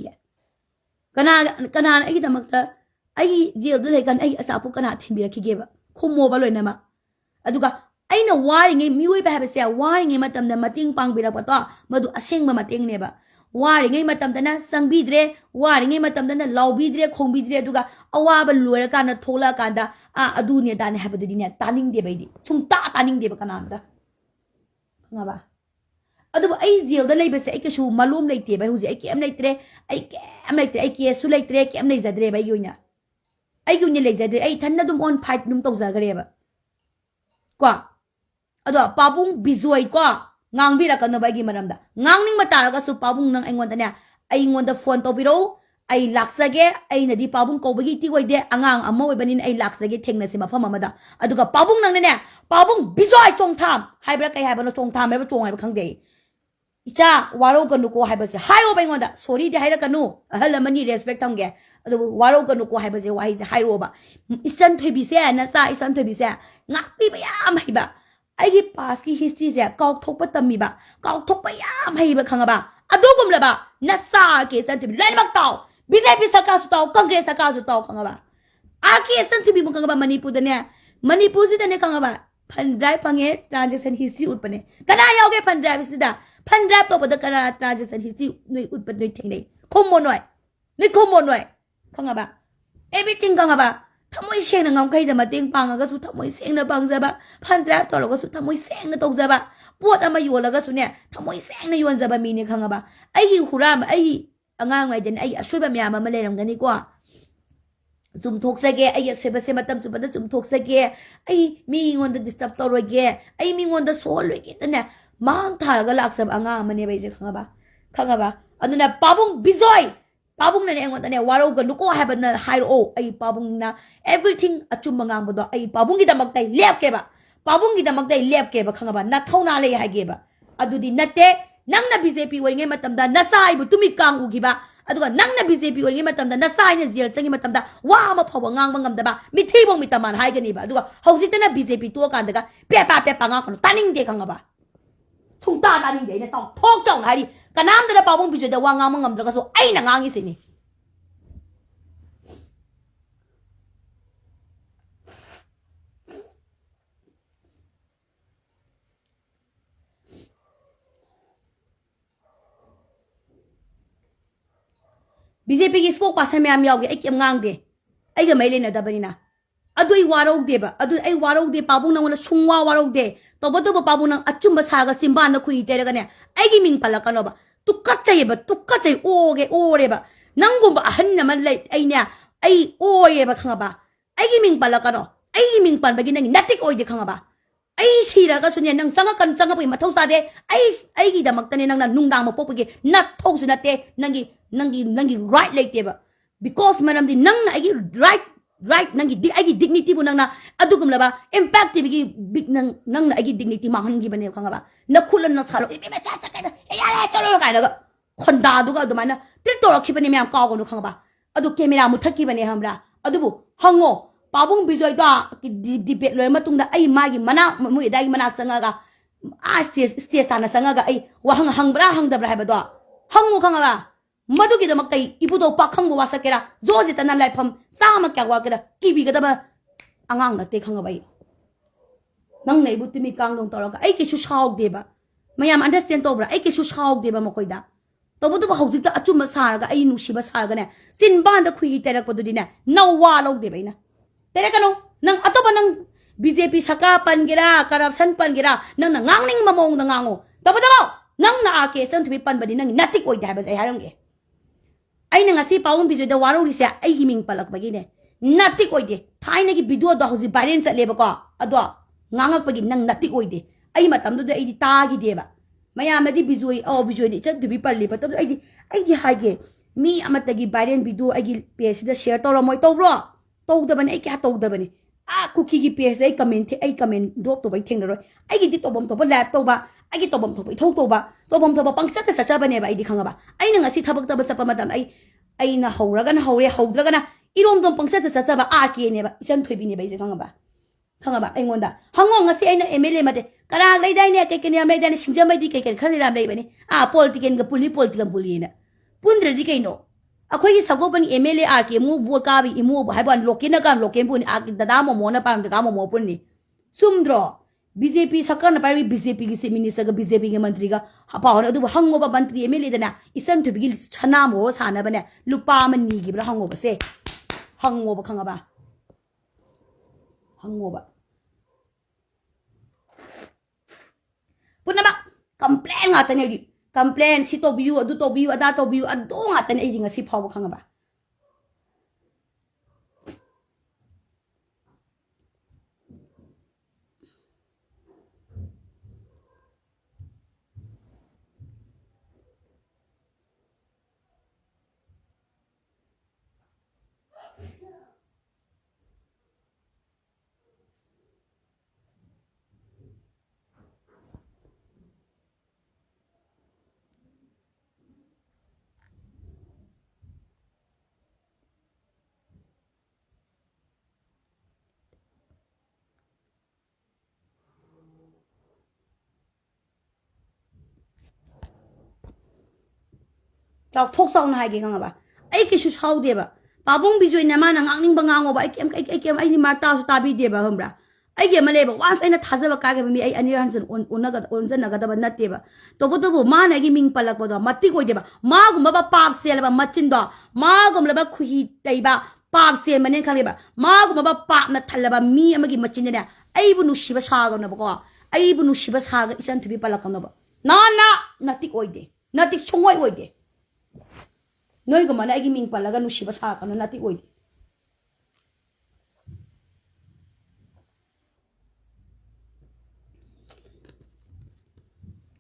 kana ai gi damakta ai jail da lekan ai asapu kana thinbira khigeba khummo ba loina ma aduga aina waring ngai miwi ba habase waring ngai matamda mating pangbira pato madu asengba mating neba waring ngai matamda na sangbidre waring ngai matamda na lawbidre khongbidre aduga awaba loira kana thola kanda adu ne dane habadu ne taning de baidi chungta taning de ba kanamda ngaba adu ai jail da leibase ai kashu malum leite ba huji ai kem leitre ai kesu leitre kem nei zadre ba yoina ai yunya lei zadre ai thanna dum on fight dum tawjagare ba kwa ado pabung bizoi kwa ngangbira kana ba gi maramda ngangning mata ga su pabung nang aingon da ne aingon da phone to biro ai laksage ai nadi pabung ko bagi ti oide angang amma oi banin ai laksage thengna si mafam amada aduga pabung nang ne pabung bizoi chong tham haibra kai haibano chong tham ba chong hai khangde icha waro ganu ko haibase hayo ba ngonda sorry de haira kanu ahalamani respect tamge adu waro ganu ko haibase wai je hairo ba isan thobi se na sa isan thobi se ngakpi ba yam haiba ai gi past ki history se kauk thok pa tammi ba kauk thok pa yam haiba khangaba adu gumla ba na sa ke san thobi lai bak taw BJP sarkar su taw congress sarkar su taw khangaba a ke san thobi mo khangaba manipur da ne manipur si da ne khangaba phandai pange transaction history utpane kana yauge phandai sida phandai to bada kana transaction history noi utpat noi thengnei khommo noi khangaba everything khangaba thamoi sengna ngamkai da mateng pangaga su thamoi sengna pangjaba phandai to loga su thamoi sengna tawjaba pot ama yolaga su ne thamoi sengna yonjaba mini khangaba ai huram ai angang ngai den ai asweba myam ama leramgani kwa zum thok sage ai asweba se matam su bada zum thok sage ai mi ngon da disturb to roge ai mi ngon da sol roge tane mang tharaga laksab anga amane bai je khangaba aduna pabung bizoi pabung na ne ngon da ne waro ga nuko habana hairo ai pabung na everything achum mangang bodo ai pabung gi damak tai lep ke ba pabung gi damak tai lep ke ba khangaba na thona le ha ge ba adudi natte nangna BJP wori ngai matam da nasai bu tumi kang ugi ba aduga nangna BJP wori ngai matam da nasai ne jail changi matam da wa ma phawa ngang bangam da ba mi thi bong mi taman hai gani ba aduga hausi tana BJP to kan daga pe pa nga kono taning de kang ba chung ta taning de ne tong thok chong hai kanam da pa bong BJP da wa ngang bangam da so ai na ngang isini BJP ki spokesperson me am yawge ai kem ngang de ai ga mai lena da banina adui warok de ba adu ai warok de pabung nang na sungwa warok de to bodo ba pabung nang achumba saga simban na khui tere ga ne ai gi ming pala kano ba tukachai oge ore ba nangum ba han na man lai ai ne ai oye ba khanga ba ai gi ming pala kano ai gi ming pan ba gi nang natik oi de khanga ba ai sira ga sunya nang sanga pa mathau sa de ai gi damak tane nang na nungdang mo popge nat thau su na te nangi right like ba because manam di nang na agi right nangi agi dignity bu nang na adugum la ba impact ti gi big nang na agi dignity ma han gi bane khanga ba na khulan na salo be cha cha ka ya la chalo ka na ga khonda du ga du mana til to rakhi bane myam ka go nu khanga ba adu camera mu thakki bane hamra adu bu hango pabung bizoi da debate loy matung da ai ma gi mana mu da gi mana sanga ga stage ta na sanga ga ai wa hang bra hang da bra ha ba do hangu khanga ba madugi da maktai ibudo pakhang wa sakera zoji tana laifam sama kya wa keda kibi ga da ba angang na te khanga bai nang nei butimi kang dong toroka ai ke su shaw de ba mayam understand to bra ai ke su shaw de ba makoi da to bu to hauji ta achuma sar ga ai nu shi ba sar ga ne sin ban da khui terak podu dina naw wa lo de bai na tere kanu nang atoba nang BJP saka pan gira corruption pan gira nang na ngang ning mamong da ngango to bu to nang na ke san tu pan ba di nang natik oi da ba sai harang ge ai na ngasi pawung bijo da waro ri se ai gi ming palak ba gi ne natik oi de thaina gi video da hoji balance sa le ba ko adwa ngangak pa gi nang natik oi de ai matam du ai di ta gi de ba maya ma di bijoi ni chat du bi palli pa to ai di ha ge mi amata gi balance video ai gi page da share to ro moi to bro to da ban ai ka to da ban cookie gi page ai comment drop to bai theng ro ai gi di to bom to ba lap to ba ai gi to bom to bai thok to ba pangcha ta sa ba ne ba ai di khanga ba ai na ngasi thabak ta ba sa pa madam ai na hauraga na haure haudraga na irom dom pangcha ta sa ba a ke ne ba isan thoi bi ne bai je khanga ba ꯈꯪꯉꯕ ꯑꯩꯉꯣꯟꯗ ꯍꯪꯉꯣ ꯉꯁꯤ ꯑꯩꯅ MLA ꯃꯗꯦ ꯀꯅꯥ ꯂꯩꯗꯥꯏꯅꯦ ꯀꯩ ꯀꯩ ꯌꯥꯝ ꯂꯩꯗꯥꯏꯅꯦ ꯁꯤꯡꯖꯃꯩꯗꯤ ꯀꯩ ꯀꯩ ꯈꯔ ꯌꯥꯝ ꯂꯩꯕꯅꯤ ꯄꯣꯂꯤꯇꯤꯀꯦꯜꯒ ꯄꯨꯜꯂꯤ ꯄꯣꯂꯤꯇꯤꯀꯦꯜ ꯄꯨꯜꯂꯤꯅ ꯄꯨꯟꯗ꯭ꯔꯗꯤ ꯀꯩꯅꯣ ꯑꯩꯈꯣꯏꯒꯤ ꯁꯒꯣꯜꯕꯟ MLA RK ꯑꯃꯨꯛ ꯕꯣꯠ ꯀꯥꯕꯤ ꯏꯃꯨ ꯍꯥꯏꯕ ꯂꯣꯀꯦꯜꯅ ꯀꯥꯝ ꯂꯣꯀꯦꯜ ꯄꯨꯟꯅꯤ ꯗꯗꯥ ꯃꯣꯃꯣꯅ ꯄꯥꯝ ꯗꯗꯥ ꯃꯣꯃꯣ ꯄꯨꯟꯅꯤ ꯆꯨꯝꯗ꯭ꯔꯣ BJP सरकारना पाई BJP की से मिनिस्टर का BJP के मंत्री का पावर अदु हंगोबा मंत्री MLA दना इसन थुबी सनाम हो सानबने लुपा मनी गिब्रा हंगोबा से हंगोबा खंगबा हंगोबा पुनबा कंप्लेन आतने कंप्लेन सी तो बियु अदु तो बियु अदा तो बियु अदो आतने ए जिंगा सी फाव खंगबा चाव थोक साउना हाइगे खंगबा आई किसु साउदेबा पाबुंग बिजोइना माना ngangningba ngangoba आई केम आई मा तासु ताबिदेबा हमब्रा आई गे मलेबा वास आइना थाजबा कागे मी आई अनिर हंसन ओनगा ओनजनगा दबा नतेबा तोबुतुबु माना गी मिंग पलकबदो मत्ति कोइदेबा मागुमबा पाप सेलबा मचिन्दो मागुमलबा खुही तैबा पाप सेल मने खलेबा मागुमबा पाप न थलबा मी अमगी मचिन्दने आइबु नुशिबा सागनबको आइबु नुशिबा सागा इसन थुबि पलकनबा ना नति कोइदे नति सोंगोइ ओइदे नोई को मना की मिंग पलगा नुशिबा साकनो नाती ओइदे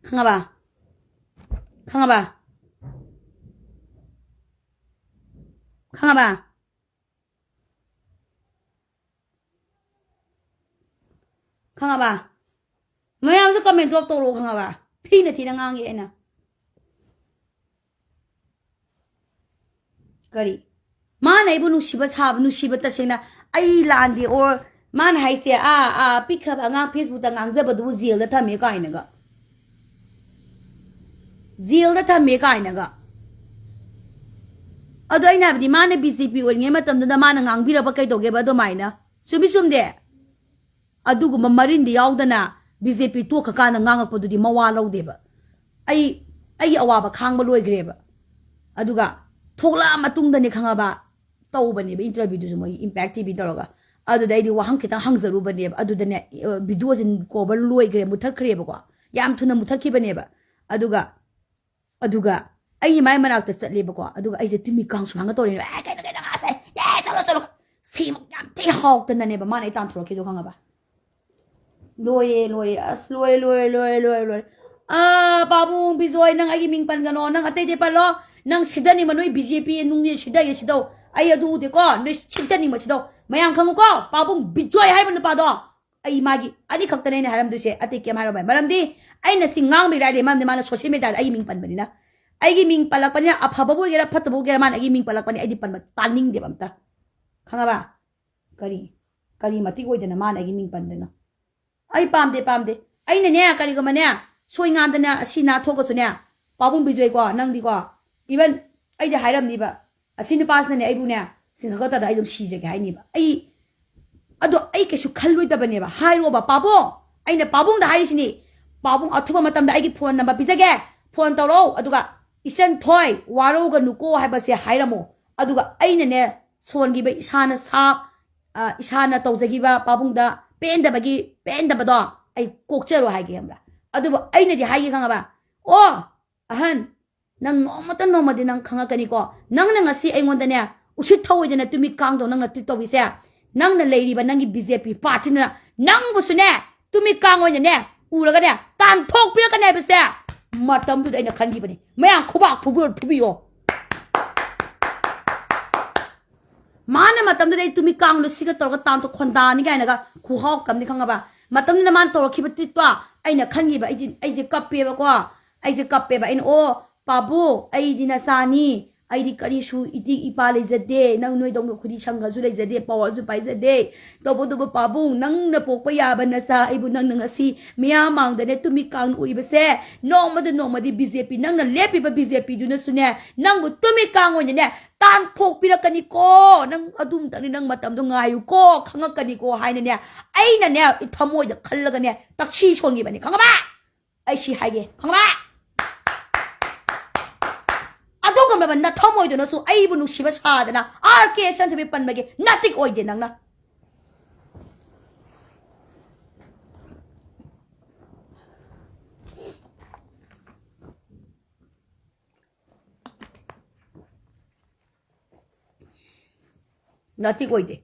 खंगाबा खंगाबा खंगाबा खंगाबा मयाम से कमेंट ड्रॉप तोरो खंगाबा थीना ngangi एना करी मान आइबु नुशिबा साब नुशिबा तसेना आई लांदे और मान हाइसे पिखब अंगा फेसबुक ता ngangjabadu जेल दा थमे काइनगा जेल दा थमे काइनगा अदो आइना बदि मान BJP ओरिङे मतम दा मान ngangbiraba कइदोगेबा दो माइना सुबि सुमदे अदुगुम मरिन्दी यावदना BJP तोख काना nganगकपदुदि मवा लौदेबा आई अवाबा खांगबा लोइग्रेबा अदुगा थोला मतुंगदने खंगाबा तौबनेबा इंटरव्यू दुसु मोइ इम्पैक्ट टीवी तौरगा अदुदैदि वाहंग खिता हंगजरुबनेबा अदुदने वीडियो जिन कोबर लोइग्रे मुथखरेबको याम थुना मुथखिबनेबा अदुगा आई माय मनाक्ता चलेबको अदुगा आइजे तुमि कांग सुंगा तोरेन ए कैन हासे ए चलो सीम याम ते हौक्तननेबा माने तानथोरखिदो खंगाबा लोये अस लोये बाबू बिजोय नंग आगी मिंग पनगनो नंग अतैदे पलो नंग सिदनी मनोई BJP नुंगे सिदा ये सिदो आई अदु दे को न सिदनी मसिदो मयाम खंगु को पाबुंग बिजोय हाइबन पादो आई मागी अनि खक्तने ने हरम दुसे अति के मारो बाय मरमदी आई न सिंगांग बिरादे माने माने सोशल मीडिया आई मिंग पन बनिना आई मिंग पलक पनिना अफबबो गेरा फतबो गेरा माने आई मिंग पलक पनि आई पन तानिंग दे बमता खंगाबा करी मति कोइदना माने आई मिंग पनदना आई पामदे आई ने करी को मने सोइंगामदना असिना थोगसुने पाबुंग बिजोय को नंगदी को इवन आई दे हाइरमनिबा असिन पासने आइबुने सिंगगता दा आइदम सीजेगे हाइनिबा आई अदो आई केसु खलुइदबनेबा हाइरोबा पाबो आइने पाबुंग दा हाइसिनी पाबुंग अथुबा मतम दा आइगी फोन नंबर पिजगे फोन तौरो अदुगा इसन थोय वारोगा नुको हाइबसे हाइरमो अदुगा आइने ने सोनगिबा इसाना तौजगिबा पाबुंग दा पेंदबदो आई कोकचरो हाइगे हमरा अदुबा आइने दि हाइगे खंगाबा ओ अहन नंग नोमदी नंग खंगकनिको नंग ngasi aingondane usit thawoidana tumi kangdo nang na titobise nang na leiriba nangi BJP party na nang busune tumi kangoine ne uraga ne tan thok pira ne bise matam du aina khangi bani mayang khuba phubur phubiyo mana matam du tumi kang lu siga torga tan to khonda ni gaina ga khuhaw kam ni khangaba matam na man tor khiba titwa aina khangi ba ai je kappe ba ko ai je kappe ba in o Pabu, ay dinasani, ꯑꯩꯗꯤ ꯀꯔꯤꯁꯨ ꯏꯇꯤꯛ ꯏꯄꯥ ꯂꯩꯖꯗꯦ ꯅꯪ ꯅꯣꯏꯗꯧꯅ ꯑꯩꯈꯣꯏꯗꯤ ꯁꯪꯒꯁꯨ ꯂꯩꯖꯗꯦ ꯄꯋꯥꯔꯁꯨ ꯄꯥꯏꯖꯗꯦ ꯇꯧꯕꯗꯨꯕꯨ ꯄꯥꯕꯨꯡ ꯅꯪꯅ ꯄꯣꯛꯄ ꯌꯥꯕ ꯅꯆꯥ ꯑꯩꯕꯨ ꯅꯪꯅ ꯉꯁꯤ ꯃꯤꯌꯥꯝ ꯃꯥꯡꯗꯅꯦ ꯇꯨꯃꯤ ꯀꯥꯡ ꯎꯔꯤꯕꯁꯦ ꯅꯣꯡꯃꯗꯤ ꯕꯤꯖꯦꯄꯤ ꯅꯪꯅ ꯂꯦꯞꯄꯤꯕ ꯕꯤꯖꯦꯄꯤꯗꯨꯅꯁꯨꯅꯦ ꯅꯪꯕꯨ ꯇꯨꯃꯤ ꯀꯥꯡ ꯑꯣꯏꯅꯅꯦ ꯇꯥꯟꯊꯣꯛꯄꯤꯔꯛꯀꯅꯤꯀꯣ ꯅꯪ ꯑꯗꯨꯝꯇꯪꯅꯤ ꯅꯪ ꯃꯇꯝꯗꯣ ꯉꯥꯏꯌꯨꯀꯣ ꯈꯪꯉꯛꯀꯅꯤꯀꯣ ꯍꯥꯏꯅꯅꯦ ꯑꯩꯅꯅꯦ ꯊꯃꯣꯏꯗ ꯈꯜꯂꯒꯅꯦ ꯇꯛꯁꯤ ꯁꯣꯟꯈꯤꯕꯅꯤ ꯈꯪꯉꯕ ꯑꯩ ꯁꯤ ꯍꯥꯏꯒꯦ ꯈꯪꯉꯕ ꯑꯗꯨꯒꯨꯝꯂꯕ ꯅꯊꯃꯣꯏꯗꯨꯅꯁꯨ ꯑꯩꯕꯨ ꯅꯨꯡꯁꯤꯕ ꯁꯥꯗꯅ ꯑꯥꯔ ꯀꯦ ꯁꯟꯊꯕꯤ ꯄꯟꯕꯒꯤ ꯅꯥꯇꯤꯛ ꯑꯣꯏꯗꯦ ꯅꯪꯅ 나틱 오이데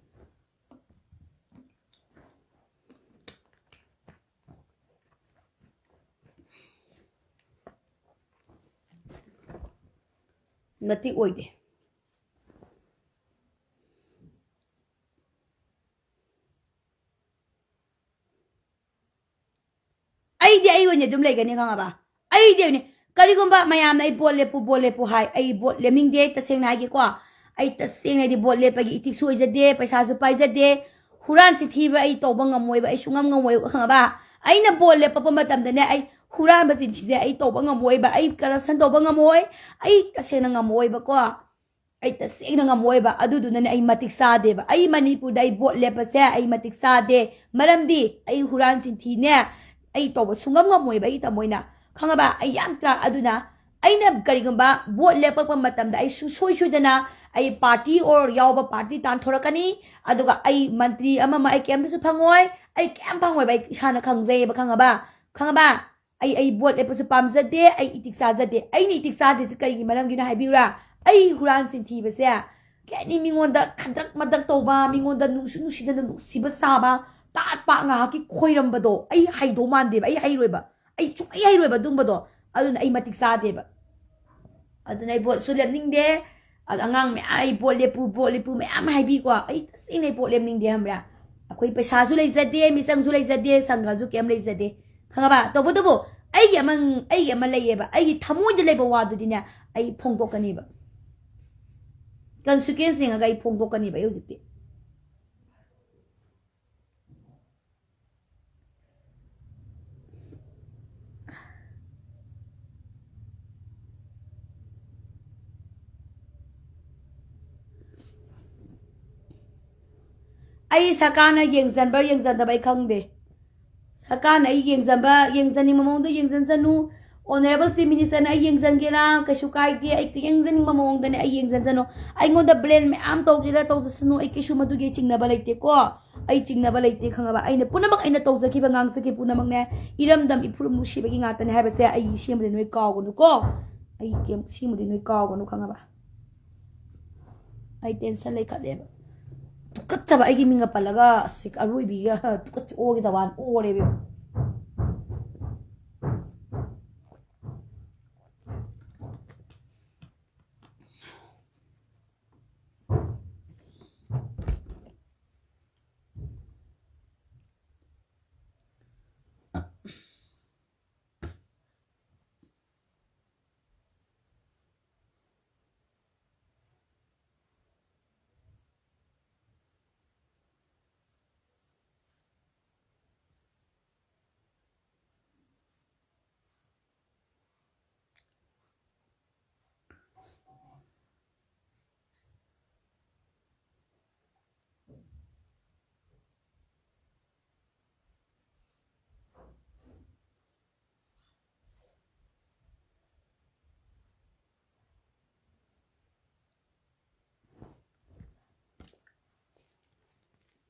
나틱 오이데 아이디 아이원이 좀 레가니 강아봐 아이디니 까리곰바 마야나 이 볼레푸 하이 아이 볼 레밍데 따생나 하기고 ai taseng di bot le pagi itik suai jade paisa su pai jade huran si thiba ai toba ngamoi ba ai sungam ngamoi ba ai na bot le papa matam da ne ai huran ba si thije ai toba ngamoi ba ai corruption toba ngamoi ai taseng ngamoi ba ko ai taseng ngamoi ba adu du na ai matik sa de ba ai manipur dai bot le pa se ai matik sa de maram di ai huran si thi ne ai toba sungam ngamoi ba ai tamoi na khanga ba ai yam tra aduna ai na karigamba bot le papa matam da ai su soi su dana ai party or yauba party tan thorakani aduga ai mantri ama ai kem su phangoi ai kem phangoi bai isana khangjai ba khangaba ai bot e pasu pamjade ai itik sa jade ai ni itik sa de kari gi maram gi na haibira ai huran sin thi base kani mingonda khadak madak toba mingonda nusi da nusi ba saba tat pa nga ki khoiram bado ai haido mande ba ai hairoi ba ai chu ai hairoi ba dung bado aduna ai matik sa de ba aduna ai bot su lemning de angang me ai bolepu me am haibi kwa ai tasine bolem ning de hamra akoi paisa su leizade misang su leizade sanga su kem leizade khangaba to bodo ai amang ai ama leiye ba ai thamoi de leiba wa du dine ai phongdok kani ba consequence nga ai phongdok kani ba yojite ai sakana yengzanba yengzanda bai khangde sakana ai yengzani mamongda yengzanjanu honorable chief minister na ai yengzangera kaishu kaide ai yengzani mamongda ne ai yengzanjano ai ngoda blame me am tawjira tawjasanu ai kishu maduge chingnaba leite ko ai chingnaba leite khangaba aina punamak aina tawjakiba ngangchaki punamak ne iramdam ipurum musibagi ngata ne habase ai siamde noi kawgonu ko ai kem siamde noi kawgonu khangaba ai tension lai khadeba tukat saba ai minga palaga sik arui biga tukat o gi dawan o re bi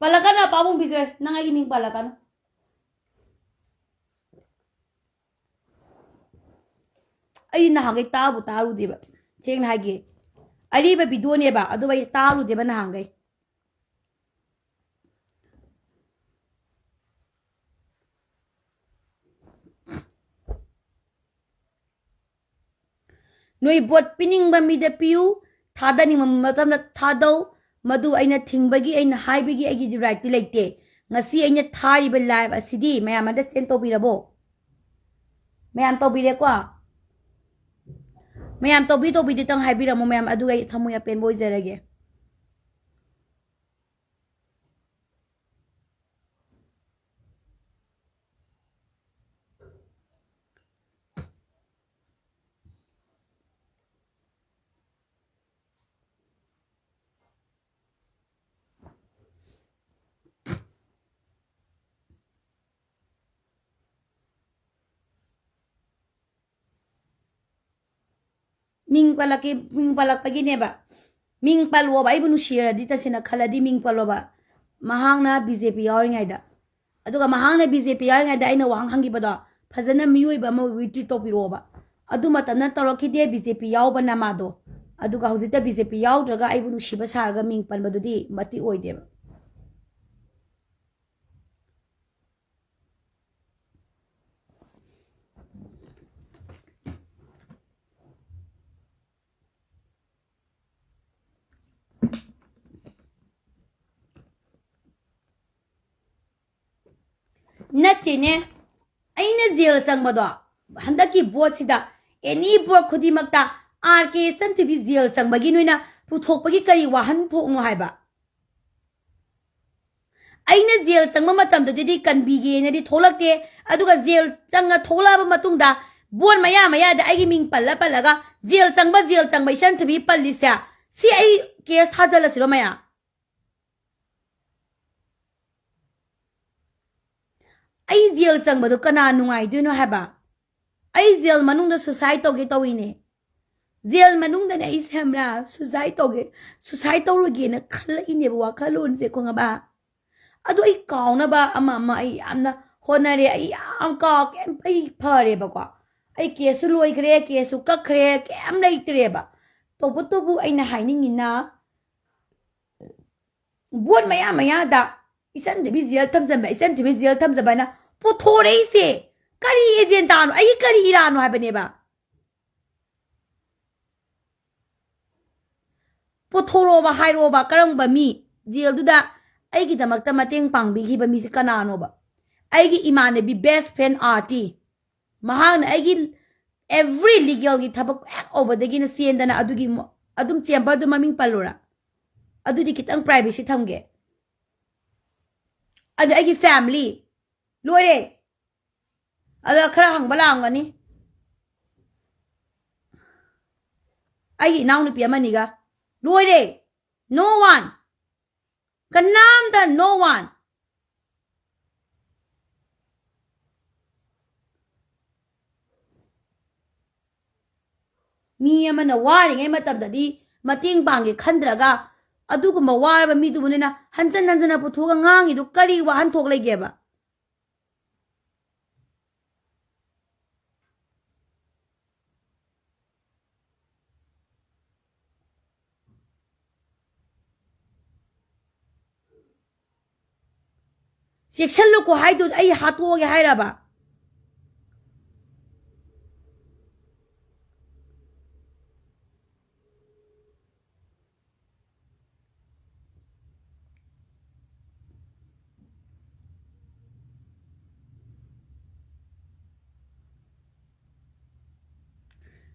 palakan na pamong biswe nangay ming palakan ai nahangay taru diba cheng nahagi ari ba video ne ba adu ba taru diba nahangay noi bot pining ba mi de piu thada ni matam na thadau madu aina thingbagi aina haibagi agi right ti leite ngasi aina thari ba live asidi mayam understand to birabo mayam to bire kwa mayam tobi ditang haibira mo mayam aduga thamuya pen boy jarage Ming palak pagi ne ba ming palwa ba ibnu shira dita sina khaladi ming palwa ba mahangna BJP yawring aida aduga mahangna BJP yawring aida aina wang hangi bada phajana miyoi ba ma witri to piro ba adu matana tawaki de BJP yaw bana ma do aduga hojita BJP yaw draga ibnu shiba sarga ming pal badudi mati oide ba Natine, aina zil sang mado. Handaki boat sida, any boat kudi magta, RK san to be zil sang baginuina, putok pagi wahan pok no haiba. Aina zil sang mamatam to didi kan bigi na di tolak te, aduga zil sanga tola ba matungda, buon maya da agi ming palaga, zil sang ba isan to be palisa. Si ay kaya tazala silo maya. Ay zil sang badu kana nungay do no haba ay zil manung da society ge tawine zil manung da ay samra society ge na khala ine ba khalon se ko nga ba adu ay kaw na ba ama ay amna honare ay am ka ay phare ba ko ay kesu loi gre kesu ka khre kem nei tre ba tobu ay na haining ina buat maya da isan de bi zil tham zamba na puthore se kari agent anu ai kari iranu habane ba puthoro ba hairo ba karang ba mi zil du da ai gi damak ta mateng pang bi hi ba mi se kanano ba ai gi imane bi best friend RT mahang ai gi every legal gi thabak over the gin sen dana adugi adum chamber du maming palura adu di kitang privacy thamge adu ai gi family Loire, ada kerang balang ni. Ayi naun ni piama niga. Loire, no one. Kanam dan no one. Miya mana waring ay matab dadi mating bangi khandraga. Adu ko mawar ba mi du na hansan na putuga ngangi du kari wa hantok lagi ba. Section lo ko hay do ay hato ge hay raba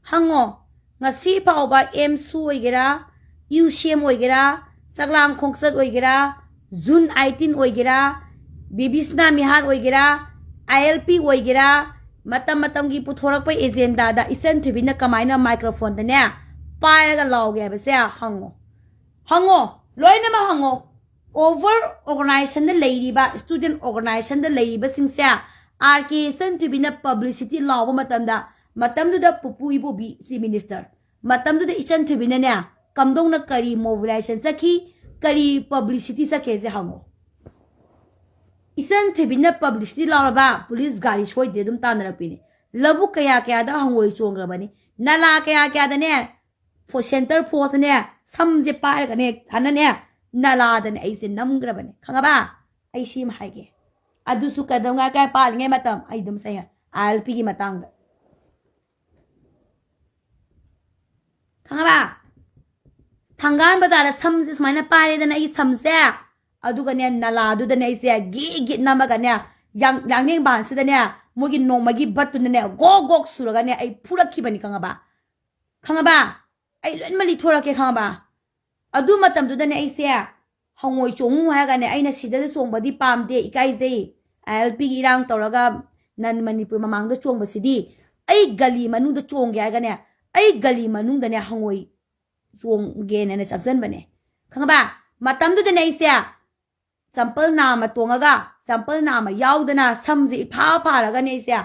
hango ngasi pau ba M2 oigera UCM oigera saglang khongsat oigera June 18 oigera Bibisna mihar oigera ILP oigera matam gi putorak pa agenda da isen thubina kamaina microphone da ne pairaga lawge base hango loina ma hango over organization da lady ba student organization da lady ba singsa RK isen thubina publicity law ba matam da pupu ibo bi si minister matam da isen thubina ne kamdong na kari mobilization sakhi kari publicity sakhe je hango Isan thebina publicity lawa police gari shoi de dum tanara pini labu kaya da hangoi chongra bani nala kaya da ne for center force ne samje par ga ne thana ne nala da ne aise namgra bani khanga ba ai sim haige adu su kadanga ka pal nge matam ai dum saya alp gi matang da khanga ba thangan bazar samje smaina pare da ne ai samse aduga ne nala adu da ne ise gi namaga ne yang ning ban se da ne mogi no magi batu ne go suraga ne ai pura ki bani kanga ba ꯈꯪꯉꯕ ꯑꯩ ꯂꯣꯏꯅꯃꯛ ꯂꯤꯊꯣꯔꯛꯀꯦ ꯈꯪꯉꯕ ꯑꯗꯨ ꯃꯇꯝꯗꯨꯗꯅꯦ ꯑꯩꯁꯦ ꯍꯪꯉꯣꯏ ꯆꯣꯡꯉꯨ ꯍꯥꯏꯔꯒꯅꯦ ꯑꯩꯅ ꯁꯤꯗ ꯆꯣꯡꯕꯗꯤ ꯄꯥꯝꯗꯦ ꯏꯀꯥꯏꯖꯩ ILPꯒꯤ ꯏꯔꯥꯡ ꯇꯧꯔꯒ ꯅꯟ ꯃꯅꯤꯄꯨꯔ ꯃꯃꯥꯡꯗ ꯆꯣꯡꯕꯁꯤꯗꯤ ꯑꯩ ꯒꯂꯤ ꯃꯅꯨꯡꯗ ꯆꯣꯡꯒꯦ ꯍꯥꯏꯔꯒꯅꯦ ꯑꯩ ꯒꯂꯤ ꯃꯅꯨꯡꯗꯅꯦ ꯍꯪꯉꯣꯏ ꯆꯣꯡꯒꯦꯅ ꯆꯪꯁꯟꯕꯅꯦ ꯈꯪꯉꯕ ꯃꯇꯝꯗꯨꯗꯅꯦ ꯑꯩꯁꯦ ꯆꯝꯄꯜ ꯅꯥꯝꯃ ꯇꯣꯡꯉꯒ ꯆꯝꯄꯜ ꯅꯥꯝꯃ ꯌꯥꯎꯗꯅ ꯁꯝꯁꯦ ꯏꯐꯥ ꯐꯥꯔꯒꯅꯦ ꯑꯩꯁꯦ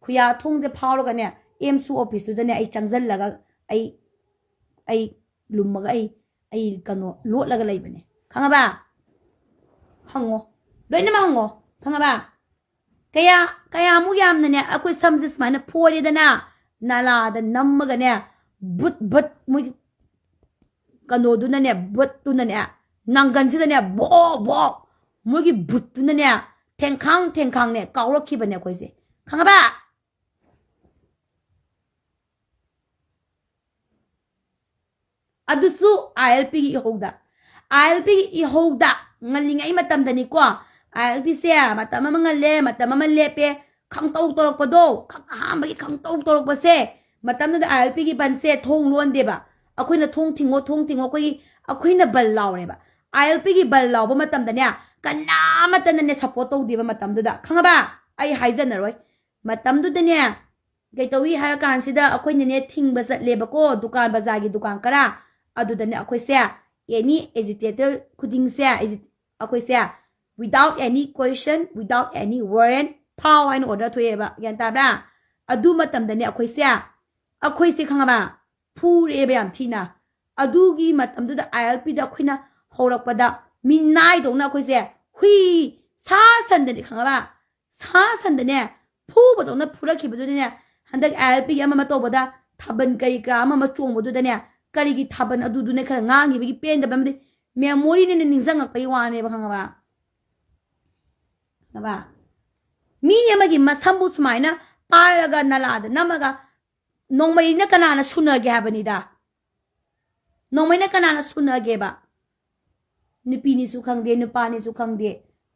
ꯈꯨꯌꯥ ꯊꯣꯡꯁꯦ ꯐꯥꯎꯔꯒꯅꯦ ꯑꯦꯝꯁꯨ ꯑꯣꯐꯤꯁꯇꯨꯗꯅꯦ ꯑꯩ ꯆꯪꯁꯜꯂꯒ ꯑꯩ ꯂꯨꯝꯃꯒ ꯑꯩ ꯀꯩꯅꯣ ꯂꯣꯠꯂꯒ ꯂꯩꯕꯅꯦ ꯈꯪꯉꯕ ꯍꯪꯉꯣ ꯂꯣꯏꯅꯃꯛ ꯍꯪꯉꯣ ꯈꯪꯉꯕ ꯀꯌꯥꯃꯨꯛ ꯌꯥꯝꯅꯅꯦ ꯑꯩꯈꯣꯏ ꯁꯝꯁꯦ ꯁꯨꯃꯥꯏꯅ ꯐꯣꯏꯔꯦꯗꯅ ꯅꯥꯂꯥꯗ ꯅꯝꯃꯒꯅꯦ ꯕꯨꯠ ꯃꯣꯏꯒꯤ ꯀꯩꯅꯣꯗꯨꯅꯅꯦ ꯕꯨꯠꯇꯨꯅꯅꯦ ꯅꯪꯒꯟꯁꯤꯗꯅꯦ ꯕꯣ ꯃꯣꯏꯒꯤ ꯕꯨꯠꯇꯨꯅꯅꯦ ꯊꯦꯡꯈꯥꯡꯅꯦ ꯀꯥꯎꯔꯛꯈꯤꯕꯅꯦ ꯑꯩꯈꯣꯏꯁꯦ ꯈꯪꯉꯕ ꯑꯗꯨꯁꯨ ILPꯒꯤ 이호우다 ꯉꯜꯂꯤꯉꯩ ꯃꯇꯝꯗꯅꯤꯀꯣ ILPꯁꯦ ꯃꯇꯝ ꯑꯃ ꯉꯜꯂꯦ ꯃꯇꯝ ꯑꯃ ꯂꯦꯞꯄꯦ ꯈꯪꯇꯧ ꯇꯧꯔꯛꯄꯗꯣ ꯑꯍꯥꯟꯕꯒꯤ ꯈꯪꯇꯧ ꯇꯧꯔꯛꯄꯁꯦ ꯃꯇꯝꯗꯨꯗ ILPꯒꯤ ꯕꯟꯁꯦ ꯊꯣꯡ ꯂꯣꯟꯗꯦꯕ ꯑꯩꯈꯣꯏꯅ ꯊꯣꯡ ꯊꯤꯡꯉꯣ ꯑꯩꯈꯣꯏꯅ ꯕꯜ ꯂꯥꯎꯔꯦꯕ ILPꯒꯤ ꯕꯜ ꯂꯥꯎꯕ ꯃꯇꯝꯗꯅꯦ ꯀꯅꯥꯃꯠꯇꯅꯅꯦ ꯁꯞꯄꯣꯔꯠ ꯇꯧꯗꯦꯕ ꯃꯇꯝꯗꯨꯗ ꯈꯪꯉꯕ ꯑꯩ ꯍꯥꯏꯖꯅꯔꯣꯏ ꯃꯇꯝꯗꯨꯗꯅꯦ ꯀꯩꯇꯧꯏ ꯍꯥꯏꯔ ꯀꯥꯟꯁꯤꯗ ꯑꯩꯈꯣꯏꯅꯅꯦ ꯊꯤꯡꯕ ꯆꯠꯂꯦꯕꯀꯣ ꯗꯨꯀꯥꯟ ꯕꯖꯥꯔꯒꯤ ꯗꯨꯀꯥꯟ ꯈꯔ ꯑꯗꯨꯗꯅꯦ ꯑꯩꯈꯣꯏꯁꯦ ꯑꯦꯅꯤ ꯑꯦꯖꯤꯇꯦꯇꯔ ꯈꯨꯗꯤꯡꯁꯦ ꯑꯩꯈꯣꯏꯁꯦ without any question without any warrant ꯐꯥꯎ ꯍꯥꯏꯅ ꯑꯣꯔꯗꯔ ꯊꯣꯛꯑꯦꯕ ꯒ꯭ꯌꯥꯟ ꯇꯥꯕ꯭ꯔꯥ ꯑꯗꯨ ꯃꯇꯝꯗꯅꯦ ꯑꯩꯈꯣꯏꯁꯦ ꯈꯪꯉꯕ ꯐꯨꯔꯦꯕ ꯌꯥꯝ ꯊꯤꯅ ꯑꯗꯨꯒꯤ ꯃꯇꯝꯗꯨꯗ ILPꯗ ꯑꯩꯈꯣꯏꯅ ꯍꯧꯔꯛꯄꯗ ꯃꯤꯅꯥꯏꯗꯧꯅ ꯑꯩꯈꯣꯏꯁꯦ ꯍꯨꯏ ꯁꯥ ꯁꯟꯗꯅꯦ ꯈꯪꯉꯕ ꯁꯥ ꯁꯟꯗꯅꯦ ꯐꯨꯕꯗꯧꯅ ꯐꯨꯔꯛꯈꯤꯕꯗꯨꯗꯅꯦ ꯍꯟꯗꯛ ILPꯒꯤ ꯑꯃ ꯇꯧꯕꯗ ꯊꯥꯕꯜ ꯀꯔꯤ ꯀꯔꯥ ꯑꯃ ꯆꯣꯡꯕꯗꯨꯗꯅꯦ ꯀꯔꯤꯒꯤ ꯊꯥꯕꯜ ꯑꯗꯨꯗꯨꯅꯦ ꯈꯔ ꯉꯥꯡꯈꯤꯕꯒꯤ ꯄꯦꯟꯗꯕ ꯑꯃꯗꯤ ꯃꯦꯃꯣꯔꯤꯅ ꯅꯤꯡꯁꯤꯡꯉꯛꯄꯒꯤ ꯋꯥꯅꯦꯕ ꯈꯪꯉꯕ ꯃꯤ ꯑꯃꯒꯤ ꯃꯁꯝꯕꯨ ꯁꯨꯃꯥꯏꯅ ꯄꯥꯏꯔꯒ ꯅꯂꯥꯗ ꯅꯝꯃꯒ ꯅꯣꯡꯃꯩꯅ ꯀꯅꯥꯅ ꯁꯨꯅꯒꯦ ꯍꯥꯏꯕꯅꯤꯗ ꯅꯣꯡꯃꯩꯅ ꯀꯅꯥꯅ ꯁꯨꯅꯒꯦꯕ ꯅꯨꯄꯤꯅꯤꯁꯨ ꯈꯪꯗꯦ ꯅꯨꯄꯥꯅꯤꯁꯨ ꯈꯪꯗꯦ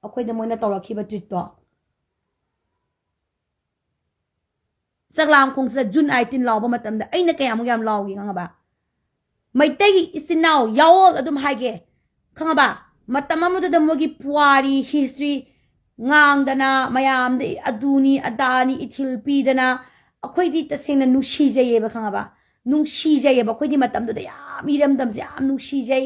ꯑꯩꯈꯣꯏꯗ ꯃꯣꯏꯅ ꯇꯧꯔꯛꯈꯤꯕ ꯇ꯭ꯔꯤꯠꯇꯣ ꯆꯛꯂꯥꯝꯈꯣꯡꯁꯤꯗ ꯖꯨꯟ 18 ꯂꯥꯎꯕ ꯃꯇꯝꯗ ꯑꯩꯅ ꯀꯌꯥꯃꯨꯛ ꯌꯥꯝ ꯂꯥꯎꯒꯦ ꯈꯪꯉꯕ ꯃꯩꯇꯩꯒꯤ ꯏꯆꯤꯟ ꯏꯅꯥꯎ ꯌꯥꯋꯣꯜ ꯑꯗꯨꯝ ꯍꯥꯏꯒꯦ ꯈꯪꯉꯕ ꯃꯇꯝ ꯑꯃꯗꯨꯗ ꯃꯣꯏꯒꯤ ꯄꯨꯋꯥꯔꯤ ꯍꯤꯁꯇ꯭ꯔꯤ ꯉꯥꯡꯗꯅ ꯃꯌꯥꯝꯗ ꯑꯗꯨꯅꯤ ꯑꯗꯥꯅꯤ ꯏꯊꯤꯜ ꯄꯤꯗꯅ ꯑꯩꯈꯣꯏꯗꯤ ꯇꯁꯦꯡꯅ ꯅꯨꯡꯁꯤꯖꯩꯌꯦꯕ ꯈꯪꯉꯕ ꯅꯨꯡꯁꯤꯖꯩꯌꯦꯕ ꯑꯩꯈꯣꯏꯗꯤ ꯃꯇꯝꯗꯨꯗ ꯌꯥꯝ ꯏꯔꯝꯗꯝꯁꯦ ꯌꯥꯝ ꯅꯨꯡꯁꯤꯖꯩ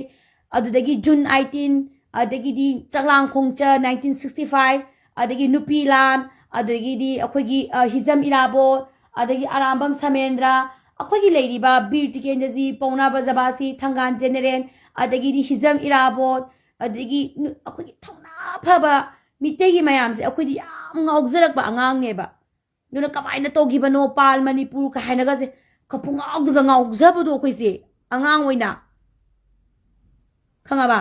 ꯑꯗꯨꯗꯒꯤ ꯖꯨꯟ 18 ꯑꯗꯒꯤꯗꯤ ꯆꯛꯂꯥꯡꯈꯣꯡꯆ 1965 ꯑꯗꯒꯤ ꯅꯨꯄꯤ ꯂꯥꯟ ꯑꯗꯒꯤꯗꯤ ꯑꯩꯈꯣꯏꯒꯤ ꯍꯤꯖꯝ ꯏꯔꯥꯕꯣꯠ ꯑꯗꯒꯤ ꯑꯔꯥꯝꯕꯝ ꯁꯃꯦꯟꯗ꯭ꯔ ꯑꯩꯈꯣꯏꯒꯤ ꯂꯩꯔꯤꯕ ꯕꯤꯔ ꯇꯤꯀꯦꯟꯗꯖꯤ ꯄꯥꯎꯅꯥ ꯕ꯭ꯔꯖꯕꯥꯁꯤ ꯊꯪꯒꯥꯜ ꯖꯦꯅꯔꯦꯜ ꯑꯗꯒꯤꯗꯤ ꯍꯤꯖꯝ ꯏꯔꯥꯕꯣꯠ ꯑꯗꯒꯤ ꯑꯩꯈꯣꯏꯒꯤ ꯊꯧꯅꯥ ꯐꯕ ꯃꯤꯇꯩꯒꯤ ꯃꯌꯥꯝꯁꯦ ꯑꯩꯈꯣꯏꯗꯤ ꯌꯥꯝ ꯉꯥꯎꯖꯔꯛꯄ ꯑꯉꯥꯡꯅꯦꯕ ꯑꯗꯨꯅ ꯀꯃꯥꯏꯅ ꯇꯧꯈꯤꯕꯅꯣ ꯄꯥꯜ ꯃꯅꯤꯄꯨꯔ ꯀꯥꯏꯅꯒꯁꯦ ꯄꯨꯡꯉꯥꯎꯗꯒ ꯉꯥꯎꯖꯕꯗꯣ ꯑꯩꯈꯣꯏꯁꯦ ꯑꯉꯥꯡ ꯑꯣꯏꯅ ꯈꯪꯉꯕ